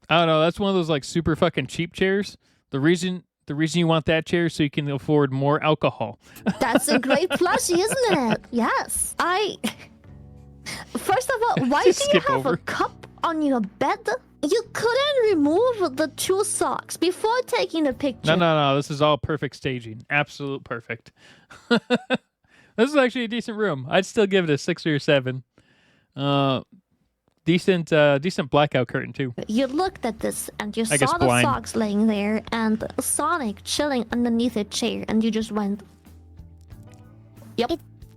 I don't know. That's one of those like super fucking cheap chairs. The reason you want that chair is so you can afford more alcohol. That's a great plushie, isn't it? Yes. First of all, why do Just you skip have over. a cup on your bed? You couldn't remove the 2 socks before taking the picture. No. This is all perfect staging. Absolute perfect. This is actually a decent room. I'd still give it a 6 or a 7. Decent blackout curtain too. You looked at this and you I guess saw the blind. socks laying there and Sonic chilling underneath a chair, and you just went,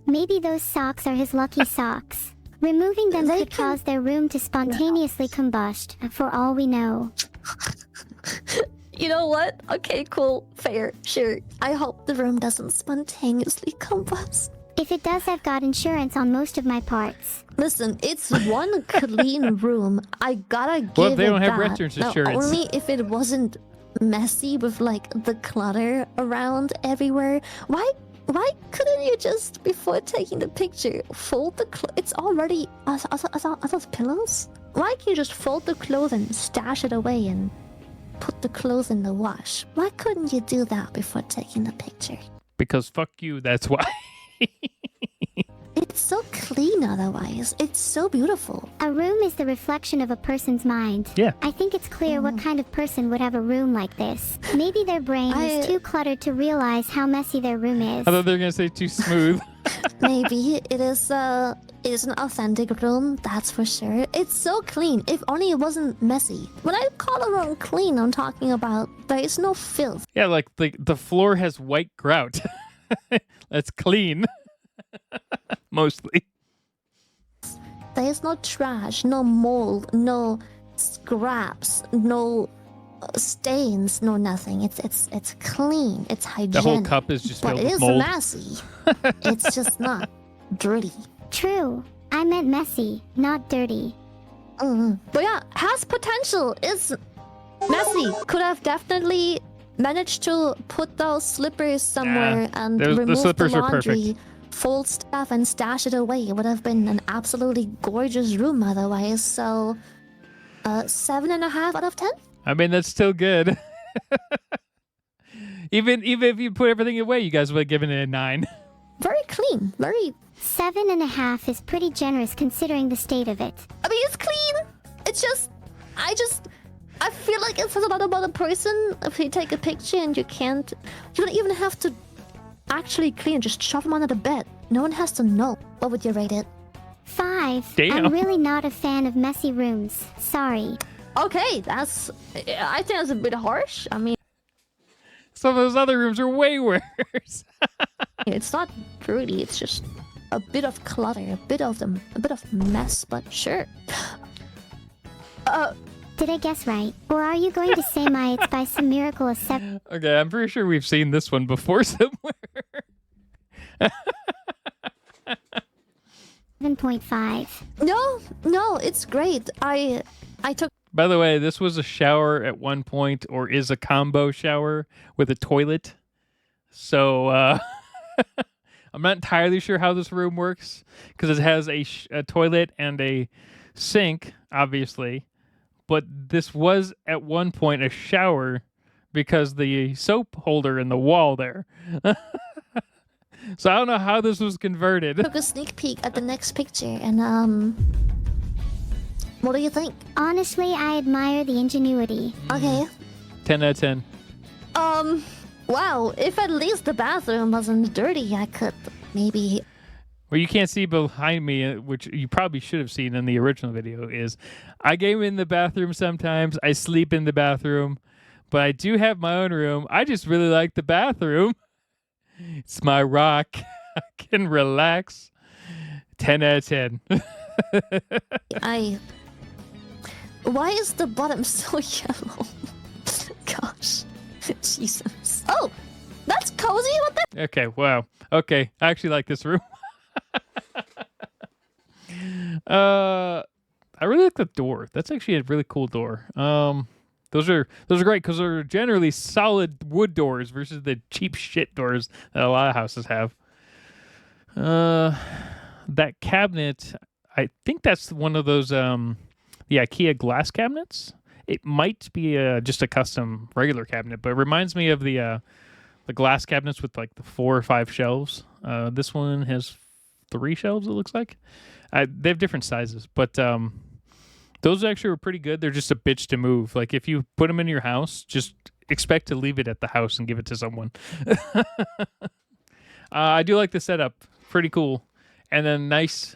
Maybe those socks are his lucky socks. Removing them They could can- cause their room to spontaneously combust, for all we know. you know what? Okay, cool, fair, sure. I hope the room doesn't spontaneously combust. If it does, I've got insurance on most of my parts. Listen, it's one clean room. I gotta give Well, they it don't have that. renters Now, insurance. only if it wasn't messy with like the clutter around everywhere. Why couldn't you just, before taking the picture, fold the it's already are those pillows? Why can't you just fold the clothes and stash it away and put the clothes in the wash? Why couldn't you do that before taking the picture? Because fuck you, that's why. It's so clean otherwise. It's so beautiful. A room is the reflection of a person's mind. Yeah. I think it's clear what kind of person would have a room like this. Maybe their brain is too cluttered to realize how messy their room is. I thought they were gonna say too smooth. Maybe it is an authentic room, that's for sure. It's so clean. If only it wasn't messy. When I call a room clean, I'm talking about there is no filth. Yeah, like the floor has white grout. That's clean. Mostly. There is no trash, no mold, no scraps, no stains, no nothing. It's clean. It's hygienic. The whole cup is just but filled it with is mold. messy. It's just not dirty. True. I meant messy, not dirty. But yeah, has potential. Is messy. Could have definitely managed to put those slippers somewhere and the remove slippers the are perfect. laundry, fold stuff and stash it away. It would have been an absolutely gorgeous room otherwise. So, 7.5 out of 10. I mean, that's still good. even if you put everything away, you guys would have given it a 9. Very clean. Very. 7.5 is pretty generous considering the state of it. I mean, it's clean. It's just, I feel like it says a lot about a person if you take a picture and you don't even have to actually clean, just shove them under the bed. No one has to know. What would you rate it? 5. Damn. I'm really not a fan of messy rooms. Sorry. Okay, I think that's a bit harsh. I mean, Some of those other rooms are way worse. it's not dirty, it's just a bit of clutter, a bit of mess, but sure. Did I guess right? Or are you going to say my it's by some miracle a Okay, I'm pretty sure we've seen this one before somewhere. 7.5? No, it's great. I took By the way, this was a shower at one point, or is a combo shower with a toilet. So I'm not entirely sure how this room works because it has a toilet and a sink, obviously. But this was at one point a shower because the soap holder in the wall there. So I don't know how this was converted. took a sneak peek at the next picture, and what do you think? Honestly, I admire the ingenuity. Okay. 10 out of 10. Wow. If at least the bathroom wasn't dirty, I could maybe. What you can't see behind me, which you probably should have seen in the original video, is I game in the bathroom sometimes. I sleep in the bathroom, but I do have my own room. I just really like the bathroom. It's my rock. I can relax. 10 out of 10. Why is the bottom so yellow? Gosh. Jesus. Oh! That's cozy? What the? Okay, wow. Okay, I actually like this room. I really like the door. That's actually a really cool door. Those are great because they're generally solid wood doors versus the cheap shit doors that a lot of houses have. That cabinet, I think that's one of those the IKEA glass cabinets. It might be just a custom regular cabinet, but it reminds me of the glass cabinets with like the 4 or 5 shelves. This one has 3 shelves, it looks like. They have different sizes, but those actually were pretty good. They're just a bitch to move. Like if you put them in your house, just expect to leave it at the house and give it to someone. I do like the setup. Pretty cool. And then nice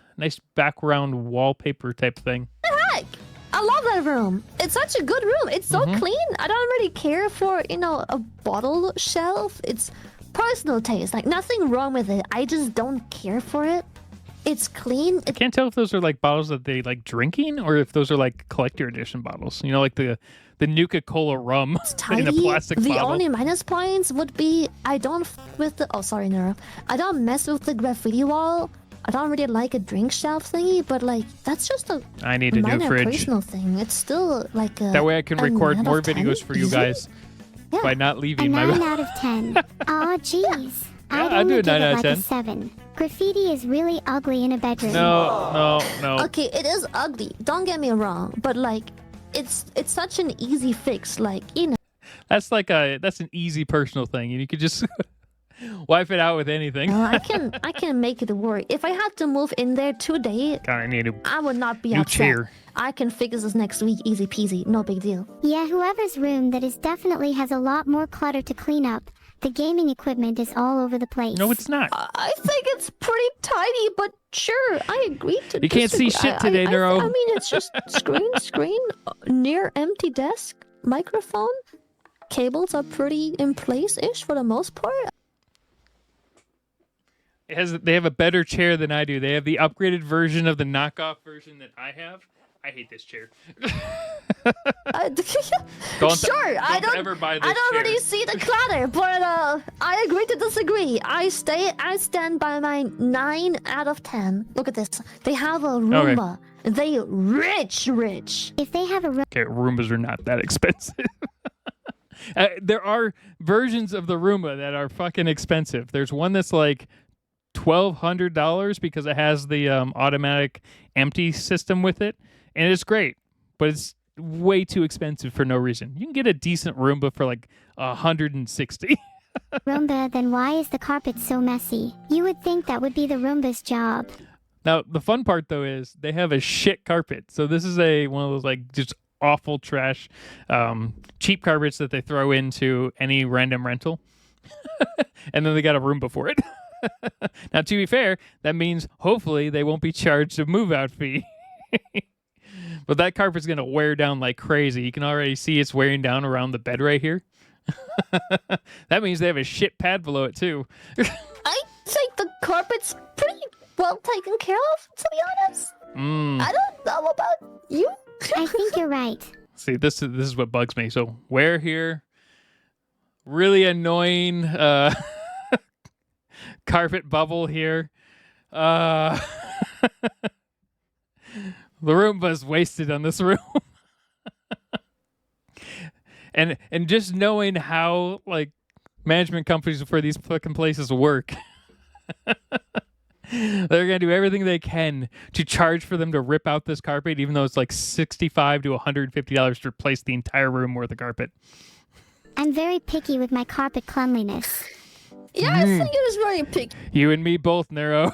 background wallpaper type thing. Heck, I love that room. It's such a good room. It's so clean. I don't really care for, a bottle shelf. It's personal taste. Like, nothing wrong with it. I just don't care for it. It's clean. I can't tell if those are like bottles that they like drinking or if those are like collector edition bottles. Like the Nuka-Cola rum in a plastic bottle. The only minus points would be I don't with the Neuro. I don't mess with the graffiti wall. I don't really like a drink shelf thingy, but like that's just a I need a new fridge. Personal thing. It's still like a, that way I can record more videos for you guys by not leaving a my 9 out of 10. Aw, jeez. I'd do a 9 out of 10. A 7. Graffiti is really ugly in a bedroom. No. Okay, it is ugly. Don't get me wrong, but like, it's such an easy fix. Like, that's an easy personal thing, and you could just wipe it out with anything. I can make it work. If I had to move in there today, I would not be new upset. Chair. I can fix this next week, easy peasy, no big deal. Yeah, whoever's room that is definitely has a lot more clutter to clean up. The gaming equipment is all over the place. No, it's not. I think it's pretty tidy, but sure, I agree to You can't see shit today, Neuro. I mean, it's just screen, near empty desk, microphone. Cables are pretty in place-ish for the most part. They have a better chair than I do. They have the upgraded version of the knockoff version that I have. I hate this chair. I don't ever buy this I don't chair. really see the clutter, but I agree to disagree. I stand by my 9 out of 10. Look at this. They have a Roomba. Okay. They rich. If they have a okay, Roombas are not that expensive. There are versions of the Roomba that are fucking expensive. There's one that's like $1,200 because it has the automatic empty system with it, and it's great, but it's way too expensive for no reason. You can get a decent Roomba for like $160. Roomba, then why is the carpet so messy? You would think that would be the Roomba's job. Now, the fun part though is they have a shit carpet. So this is one of those like just awful trash, cheap carpets that they throw into any random rental, and then they got a Roomba for it. Now, to be fair, that means hopefully they won't be charged a move-out fee. But that carpet's going to wear down like crazy. You can already see it's wearing down around the bed right here. That means they have a shit pad below it, too. I think the carpet's pretty well taken care of, to be honest. I don't know about you. I think you're right. See, this is what bugs me. So, wear here. Really annoying carpet bubble here. The Roomba's wasted on this room. and just knowing how like management companies for these fucking places work. They're gonna do everything they can to charge for them to rip out this carpet, even though it's like $65 to $150 to replace the entire room worth of carpet. I'm very picky with my carpet cleanliness. Yeah, I think it is very picky. You and me both, Neuro.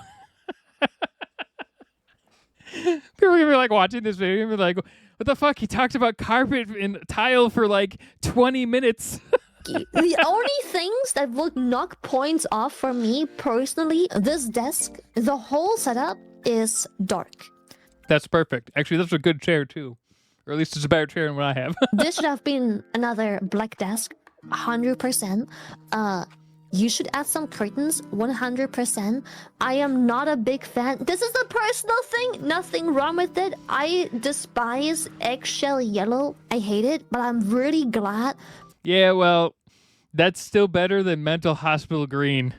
People are gonna be like watching this video and be like, what the fuck? He talked about carpet and tile for like 20 minutes. The only things that would knock points off for me personally, this desk, the whole setup is dark. That's perfect. Actually, that's a good chair too. Or at least it's a better chair than what I have. This should have been another black desk, 100%. You should add some curtains, 100%. I am not a big fan. This is a personal thing. Nothing wrong with it. I despise eggshell yellow. I hate it, but I'm really glad. Yeah, well, that's still better than mental hospital green.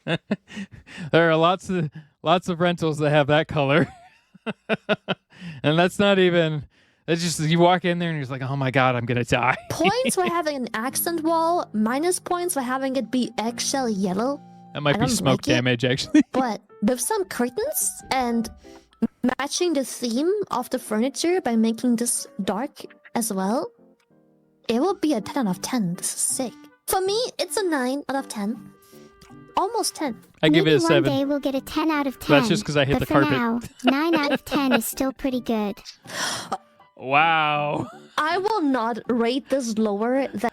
There are lots of rentals that have that color. And that's not even... It's just, you walk in there and you're just like, oh my god, I'm gonna die. Points for having an accent wall, minus points for having it be eggshell yellow. That might be smoke damage, actually. But with some curtains and matching the theme of the furniture by making this dark as well, it will be a 10 out of 10. This is sick. For me, it's a 9 out of 10. almost 10. I give it Maybe a 7. One day we'll get a 10 out of 10. That's just because I hit but the for carpet. now, 9 out of 10 is still pretty good. Wow. I will not rate this lower than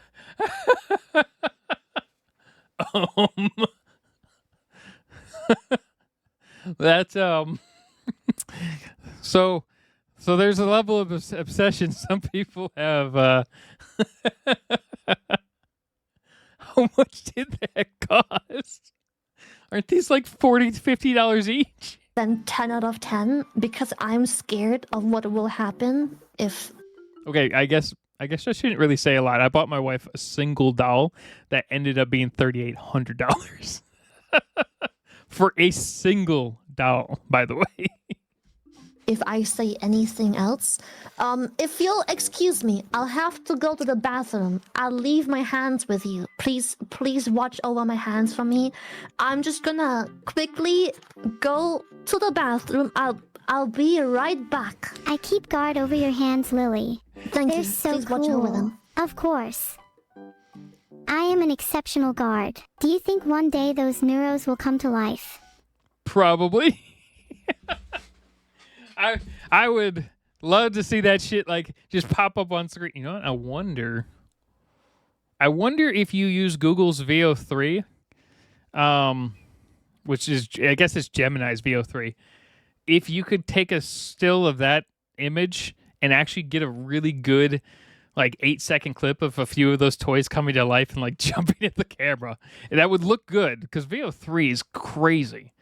That's so there's a level of obsession some people have. How much did that cost? Aren't these like $40 to $50 each? 10 out of 10 because I'm scared of what will happen if Okay, I guess I shouldn't really say a lot. I bought my wife a single doll that ended up being $3,800 for a single doll, by the way. if I say anything else. If you'll excuse me, I'll have to go to the bathroom. I'll leave my hands with you. Please watch over my hands for me. I'm just gonna quickly go to the bathroom. I'll be right back. I keep guard over your hands, Lily. Thank They're you. so Please cool. watch over them. Of course. I am an exceptional guard. Do you think one day those neuros will come to life? Probably. I would love to see that shit like just pop up on screen. You know what? I wonder if you use Google's VO3, which is I guess it's Gemini's VO3. If you could take a still of that image and actually get a really good like 8-second clip of a few of those toys coming to life and like jumping at the camera, that would look good because VO3 is crazy.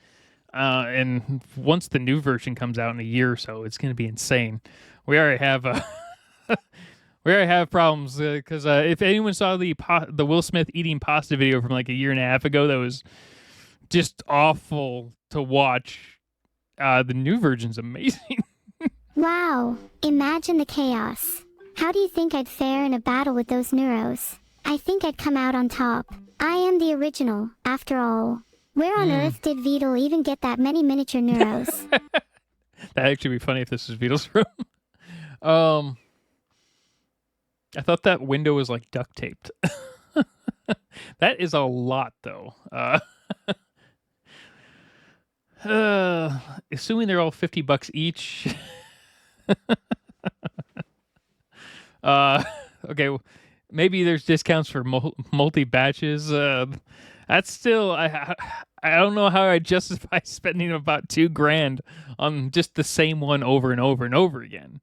And once the new version comes out in a year or so, it's going to be insane. We already have problems because if anyone saw the Will Smith eating pasta video from like a year and a half ago, that was just awful to watch. The new version's amazing. Wow, imagine the chaos. How do you think I'd fare in a battle with those neuros? I think I'd come out on top. I am the original, after all. Where on earth did Vedal even get that many miniature neuros? That'd actually be funny if this is Vedal's room. I thought that window was like duct taped. That is a lot, though. Assuming they're all $50 each. Okay, well, maybe there's discounts for multi batches. That's still I don't know how I justify spending about $2,000 on just the same one over and over and over again.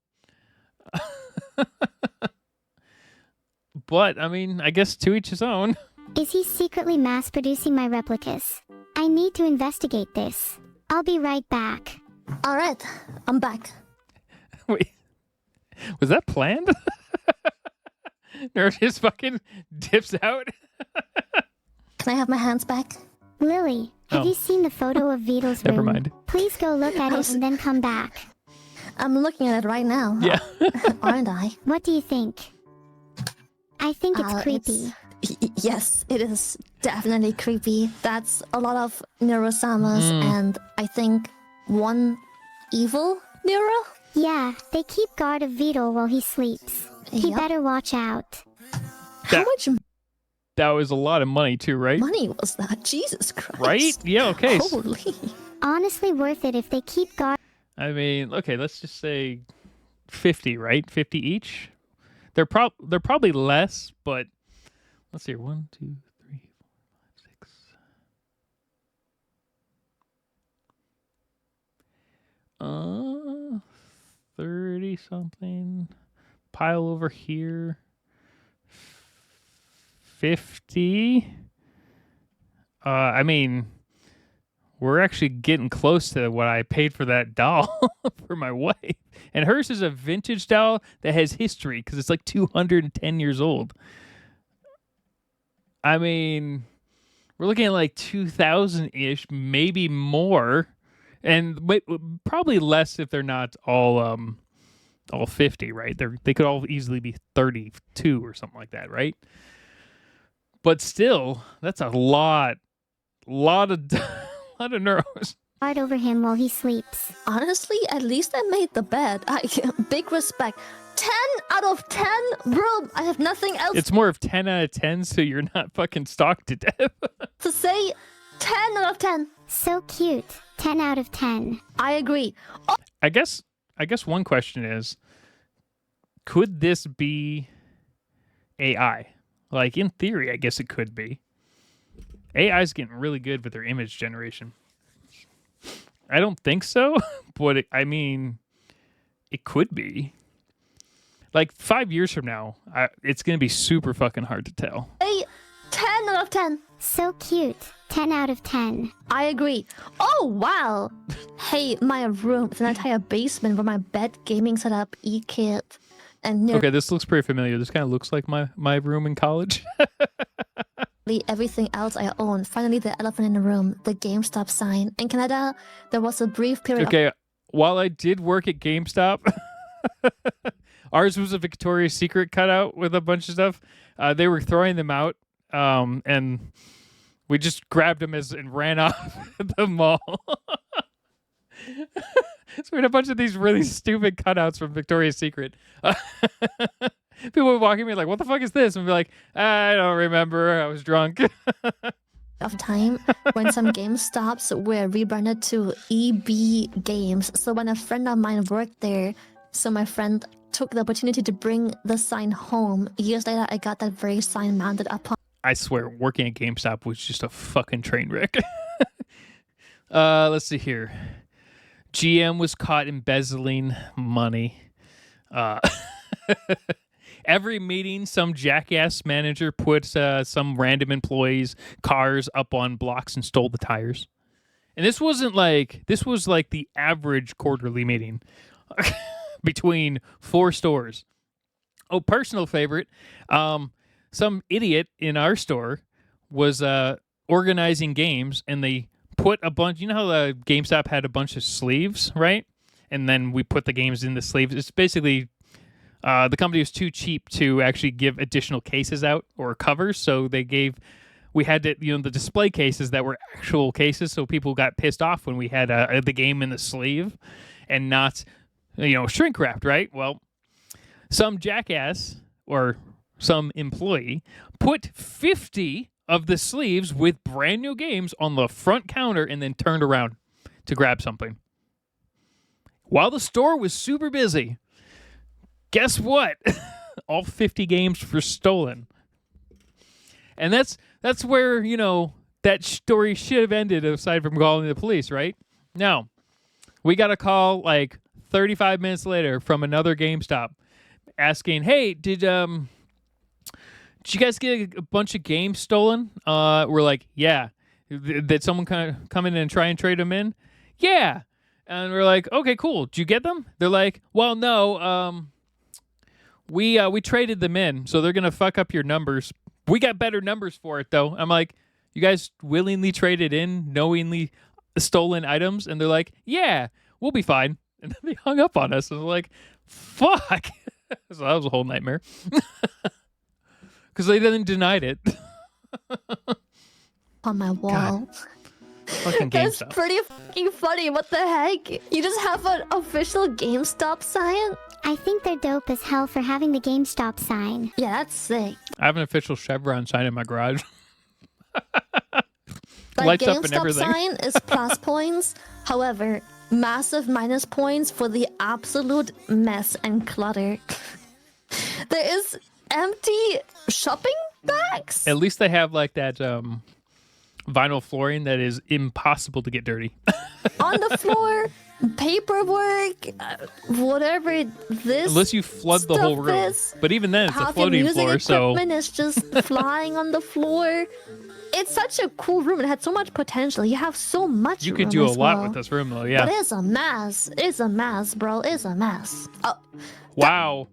But I mean, I guess to each his own. Is he secretly mass producing my replicas? I need to investigate this. I'll be right back. All right, I'm back. Wait, was that planned? Nerd just fucking dips out. Can I have my hands back? Lily, have you seen the photo of Vedal's room? Never mind. Please go look at it and then come back. I'm looking at it right now. Yeah. Aren't I? What do you think? I think it's creepy. Yes, it is definitely creepy. That's a lot of neurosamas, and I think one evil neuro? Yeah, they keep guard of Vedal while he sleeps. He Yep. better watch out. How much That was a lot of money too, right? money was that? Jesus Christ. Right? Yeah, okay. Holy. Honestly worth it if they keep guard. I mean, okay, let's just say 50, right? 50 each? They're probably less, but let's see. 1, 2, 3, 4, 5, 6. 30 something. Pile over here. 50. I mean, we're actually getting close to what I paid for that doll for my wife. And hers is a vintage doll that has history because it's like 210 years old. I mean, we're looking at like 2,000-ish, maybe more. And probably less if they're not all 50, right? They could all easily be 32 or something like that, right? But still, that's a lot of neuros. Guard over him while he sleeps. Honestly, at least I made the bed. Big respect. 10 out of 10? Bro, I have nothing else It's more of 10 out of 10, so you're not fucking stalked to death. to say. 10 out of 10. So cute. 10 out of 10. I agree. Oh, I guess one question is, could this be AI? Like, in theory, I guess it could be. AI is getting really good with their image generation. I don't think so, but I mean, it could be. Like 5 years from now, it's going to be super fucking hard to tell. a 10 out of 10. So cute. 10 out of 10. I agree. Oh, wow. Hey, my room is an entire basement with my bed, gaming setup, e-kit, and Okay, this looks pretty familiar. This kind of looks like my room in college. nearly everything else I own. Finally, the elephant in the room, the GameStop sign. In Canada, there was a brief period Okay, while I did work at GameStop, ours was a Victoria's Secret cutout with a bunch of stuff. They were throwing them out, and we just grabbed them and ran off the mall. So we had a bunch of these really stupid cutouts from Victoria's Secret. People would walk at me like, "What the fuck is this?" And be like, "I don't remember. I was drunk." of time when some GameStops were rebranded to EB Games. So when a friend of mine worked there, so my friend took the opportunity to bring the sign home. Years later, I got that very sign mounted upon. I swear, working at GameStop was just a fucking train wreck. Let's see here. GM was caught embezzling money. Every meeting, some jackass manager put some random employees' cars up on blocks and stole the tires. And this was like the average quarterly meeting between 4 stores. Oh, personal favorite. Some idiot in our store was organizing games, and they put a bunch. You know how the GameStop had a bunch of sleeves, right? And then we put the games in the sleeves. It's basically the company was too cheap to actually give additional cases out or covers, so we had to, the display cases that were actual cases. So people got pissed off when we had the game in the sleeve and not, shrink wrapped, right? Well, some jackass or some employee put 50 of the sleeves with brand new games on the front counter and then turned around to grab something. While the store was super busy, guess what? All 50 games were stolen. And that's where, that story should have ended aside from calling the police, right? Now, we got a call like 35 minutes later from another GameStop asking, "Hey, did you guys get a bunch of games stolen?" We're like, "Yeah." Did someone come in and try and trade them in? "Yeah." And we're like, "Okay, cool. Did you get them?" They're like, "Well, no. We traded them in, so they're gonna fuck up your numbers. We got better numbers for it, though." I'm like, "You guys willingly traded in knowingly stolen items?" And they're like, "Yeah, we'll be fine." And then they hung up on us, and we're like, "Fuck." So that was a whole nightmare. Because they then denied it. On my wall. God. Fucking That's GameStop. pretty fucking funny. What the heck? You just have an official GameStop sign? I think they're dope as hell for having the GameStop sign. Yeah, that's sick. I have an official Chevron sign in my garage. That Lights up and GameStop everything. sign is plus points. However, massive minus points for the absolute mess and clutter. There is empty shopping bags. At least they have like that vinyl flooring that is impossible to get dirty. On the floor, paperwork, whatever this. Unless you flood the whole stuff room. is. But even then, it's a Half your floating music floor, so equipment is just flying on the floor. It's such a cool room. It had so much potential. You have so much. you could room do a as lot well. with this room, though. But Yeah. it's a mess. It's a mess, bro. It's a mess. Wow.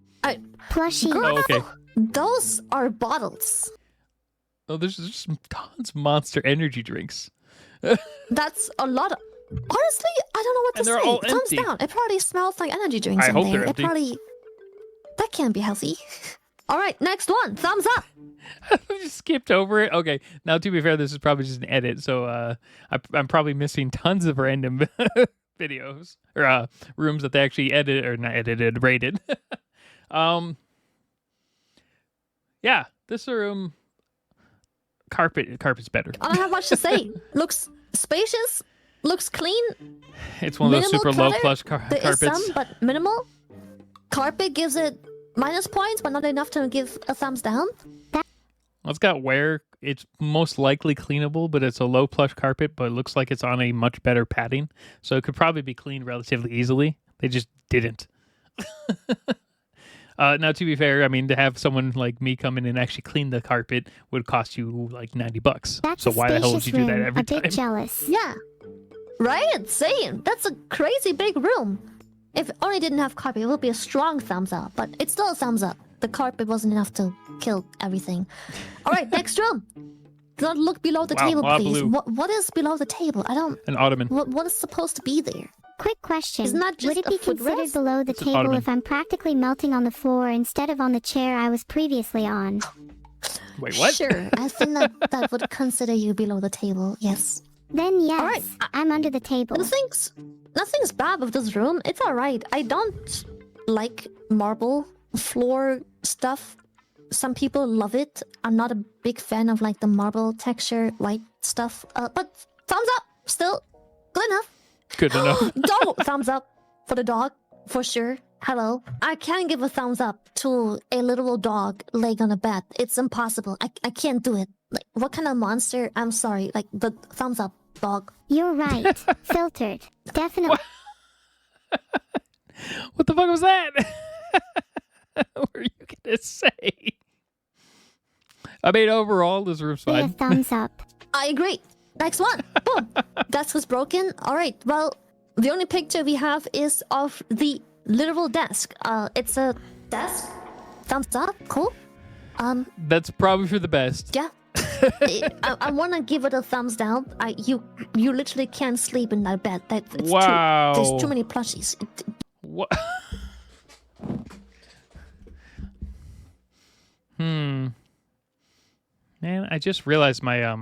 Plushie. Girl, Oh, okay. those are bottles. Oh, there's just tons of Monster energy drinks. That's a lot of... Honestly, I don't know what to And they're say. all Thumbs empty. down. It probably smells like energy drinks I in hope there. they're It empty. probably... That can't be healthy. All right, next one. Thumbs up. I just skipped over it. Okay. Now, to be fair, this is probably just an edit, so I'm probably missing tons of random videos or rooms that they actually edited or not edited, rated. Yeah, this room Carpet's better. I don't have much to say. Looks spacious. Looks clean. It's one of those super low plush There carpets. is some, but minimal. Carpet gives it minus points, but not enough to give a thumbs down. Well, it's got wear. It's most likely cleanable, but it's a low plush carpet, but it looks like it's on a much better padding. So it could probably be cleaned relatively easily. They just didn't. Now, to be fair, I mean, to have someone like me come in and actually clean the carpet would cost you like $90. That's So a why the hell would spacious you do that room. every A bit time? jealous. Yeah. Right? Same. That's a crazy big room. If it only didn't have carpet, it would be a strong thumbs up, but it's still a thumbs up. The carpet wasn't enough to kill everything. All right, next room. Do not look below the Wow, table, a lot of please. blue. What is below the table? I don't... An ottoman. What is supposed to be there? Quick question. Isn't that just Would it a be considered footrest? below the It's an table ottoman. if I'm practically melting on the floor instead of on the chair I was previously on? Wait, what? Sure, I think that would consider you below the table, yes. Then yes, Alright, I'm under the table. Nothing's bad with this room. It's alright. I don't like marble floor stuff. Some people love it. I'm not a big fan of like the marble texture white stuff. But thumbs up. Still good enough. Good enough. Dog thumbs up for the dog for sure. Hello. I can't give a thumbs up to a literal dog laying on a bed. It's impossible. I can't do it. Like what kind of monster? I'm sorry. Like the thumbs up dog. You're right. Filtered. Definitely. What the fuck was that? What were you gonna say? I mean, overall, this room's A fine. thumbs up. I agree. Next one. Boom. Desk was broken. All right. Well, the only picture we have is of the literal desk. It's a desk. Thumbs up. Cool. That's probably for the best. Yeah. I want to give it a thumbs down. You literally can't sleep in that bed. It's Wow. There's too many plushies. What? Man, I just realized my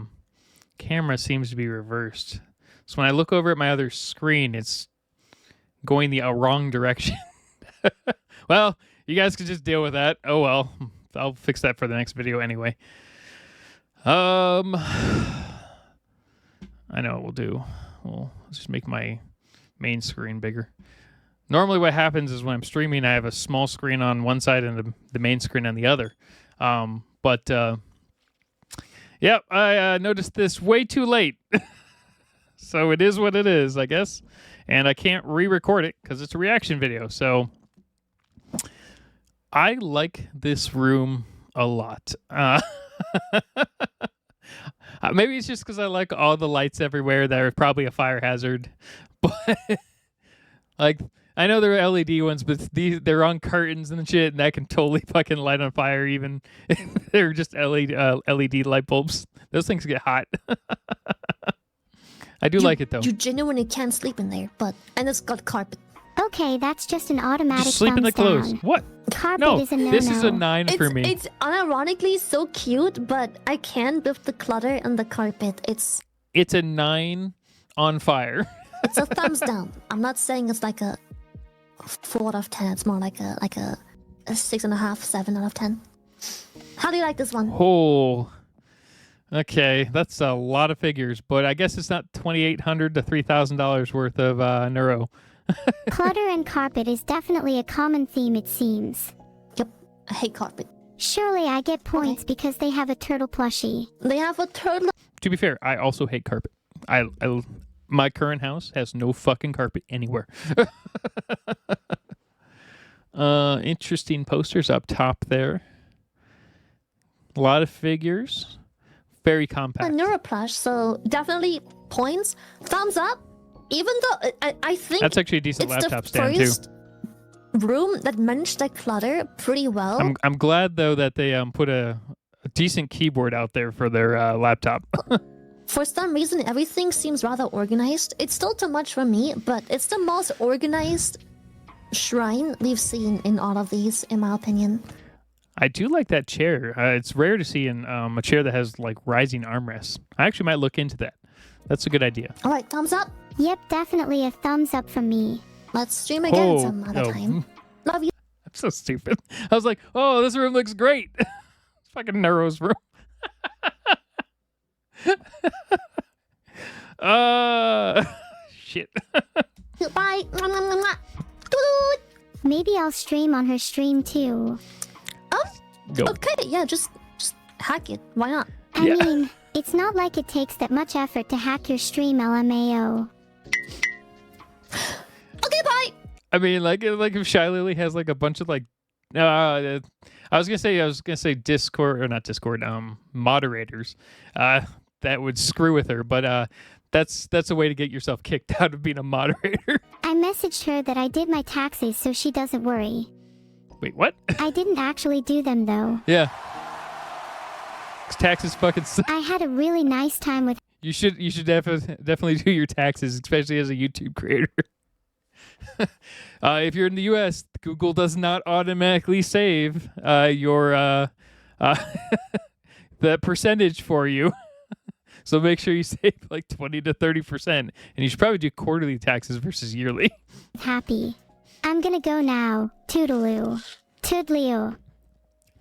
camera seems to be reversed. So when I look over at my other screen, it's going the wrong direction. Well, you guys can just deal with that. Oh well, I'll fix that for the next video anyway. I know what we'll do. We'll just make my main screen bigger. Normally what happens is when I'm streaming, I have a small screen on one side and the main screen on the other. Yeah, I noticed this way too late. So it is what it is, I guess. And I can't re-record it because it's a reaction video. So I like this room a lot. Maybe it's just because I like all the lights everywhere that are probably a fire hazard. But like, I know there are LED ones, but they're on curtains and shit, and that can totally fucking light on fire even if they're just LED light bulbs. Those things get hot. I do like it though. You genuinely can't sleep in there, and it's got carpet. Okay, that's just an automatic Just sleep in the thumbs clothes. down. What? Carpet No, is a no-no. this is a 9 for me. It's unironically so cute, but I can't with the clutter and the carpet. It's It's a 9 on fire. It's a thumbs down. I'm not saying it's like a 4 out of 10. It's more like a 6.5, 7 out of 10. How do you like this one? Oh, okay. That's a lot of figures, but I guess it's not $2,800 to $3,000 worth of neuro. Clutter and carpet is definitely a common theme, it seems. Yep, I hate carpet. Surely I get points because they have a turtle plushie. They have a turtle. To be fair, I also hate carpet. My current house has no fucking carpet anywhere. Interesting posters up top there. A lot of figures. Very A compact. neuroplush, so definitely points. Thumbs up. Even though I think That's actually a decent it's laptop the stand too. first room that managed that clutter pretty well. I'm glad though that they put a decent keyboard out there for their laptop. For some reason, everything seems rather organized. It's still too much for me, but it's the most organized shrine we've seen in all of these, in my opinion. I do like that chair. It's rare to see in a chair that has like rising armrests. I actually might look into that. That's a good idea. All right, thumbs up. Yep, definitely a thumbs up from me. Let's stream again some other no. time. Love you. I'm so stupid. I was like, oh, this room looks great. It's fucking Neuro's room. Shit. Goodbye. Mwah, mwah, mwah, mwah. Toot. Maybe I'll stream on her stream too. Go. Okay, yeah, just hack it. Why not? I Yeah. mean, it's not like it takes that much effort to hack your stream, LMAO. Okay, bye. I mean, like if Shy Lily has like a bunch of like, I was gonna say Discord or not Discord, moderators, that would screw with her. But that's a way to get yourself kicked out of being a moderator. I messaged her that I did my taxes so she doesn't worry. Wait, what? I didn't actually do them though. Yeah. 'Cause taxes fucking suck. I had a really nice time with. You should definitely do your taxes, especially as a YouTube creator. If you're in the U.S., Google does not automatically save your the percentage for you. So make sure you save like 20 to 30%, and you should probably do quarterly taxes versus yearly. Happy. I'm gonna go now. Toodaloo. Toodleo.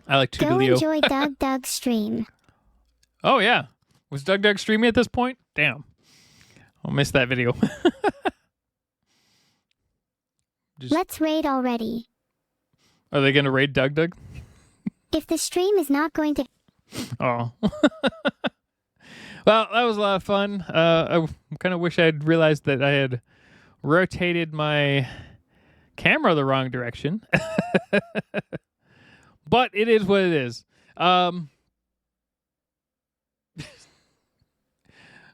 I like Go Tudaleo. enjoy Doug's stream. Oh yeah, was Doug streaming at this point? Damn, I'll miss that video. Let's raid already. Are they gonna raid Doug? If the stream is not going to. Oh. Well, that was a lot of fun. I kind of wish I had realized that I had rotated my camera the wrong direction. But it is what it is.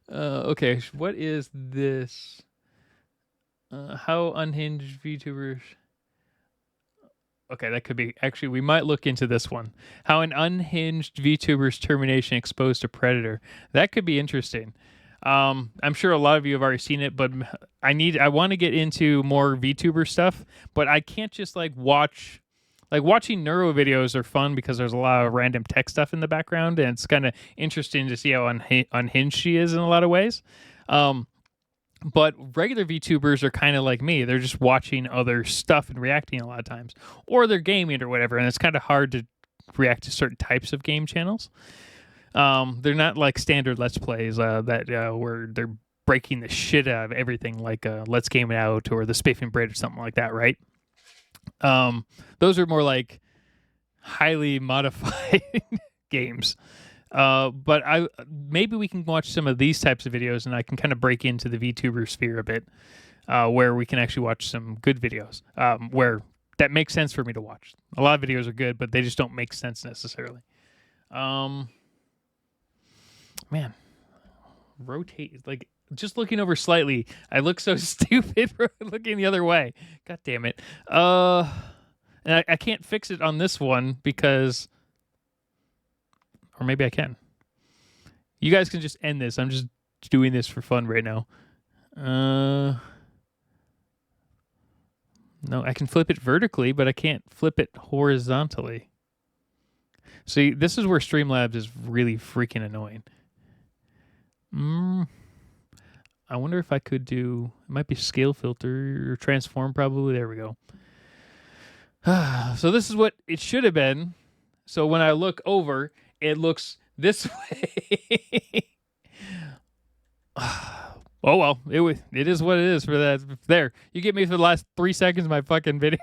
Okay, what is this? How unhinged VTubers... Okay, that could be... Actually, we might look into this one. How an unhinged VTuber's termination exposed to Predator. That could be interesting. I'm sure a lot of you have already seen it, but I want to get into more VTuber stuff, but I can't just watch... watching neuro videos are fun because there's a lot of random tech stuff in the background, and it's kind of interesting to see how unhinged she is in a lot of ways. But regular VTubers are kind of like me. They're just watching other stuff and reacting a lot of times. Or they're gaming or whatever, and it's kind of hard to react to certain types of game channels. They're not like standard Let's Plays where they're breaking the shit out of everything like Let's Game It Out or the Spiffing Bread or something like that, right? Those are more like highly modified games. But maybe we can watch some of these types of videos, and I can kind of break into the VTuber sphere a bit, where we can actually watch some good videos, where that makes sense for me to watch. A lot of videos are good, but they just don't make sense necessarily. Man, rotate, just looking over slightly, I look so stupid for looking the other way. God damn it. And I can't fix it on this one because... Or maybe I can. You guys can just end this. I'm just doing this for fun right now. No, I can flip it vertically, but I can't flip it horizontally. See, this is where Streamlabs is really freaking annoying. I wonder if I could do... It might be scale filter or transform probably. There we go. So this is what it should have been. So when I look over... It looks this way. Oh well, it is what it is for that. There, you get me for the last 3 seconds of my fucking video.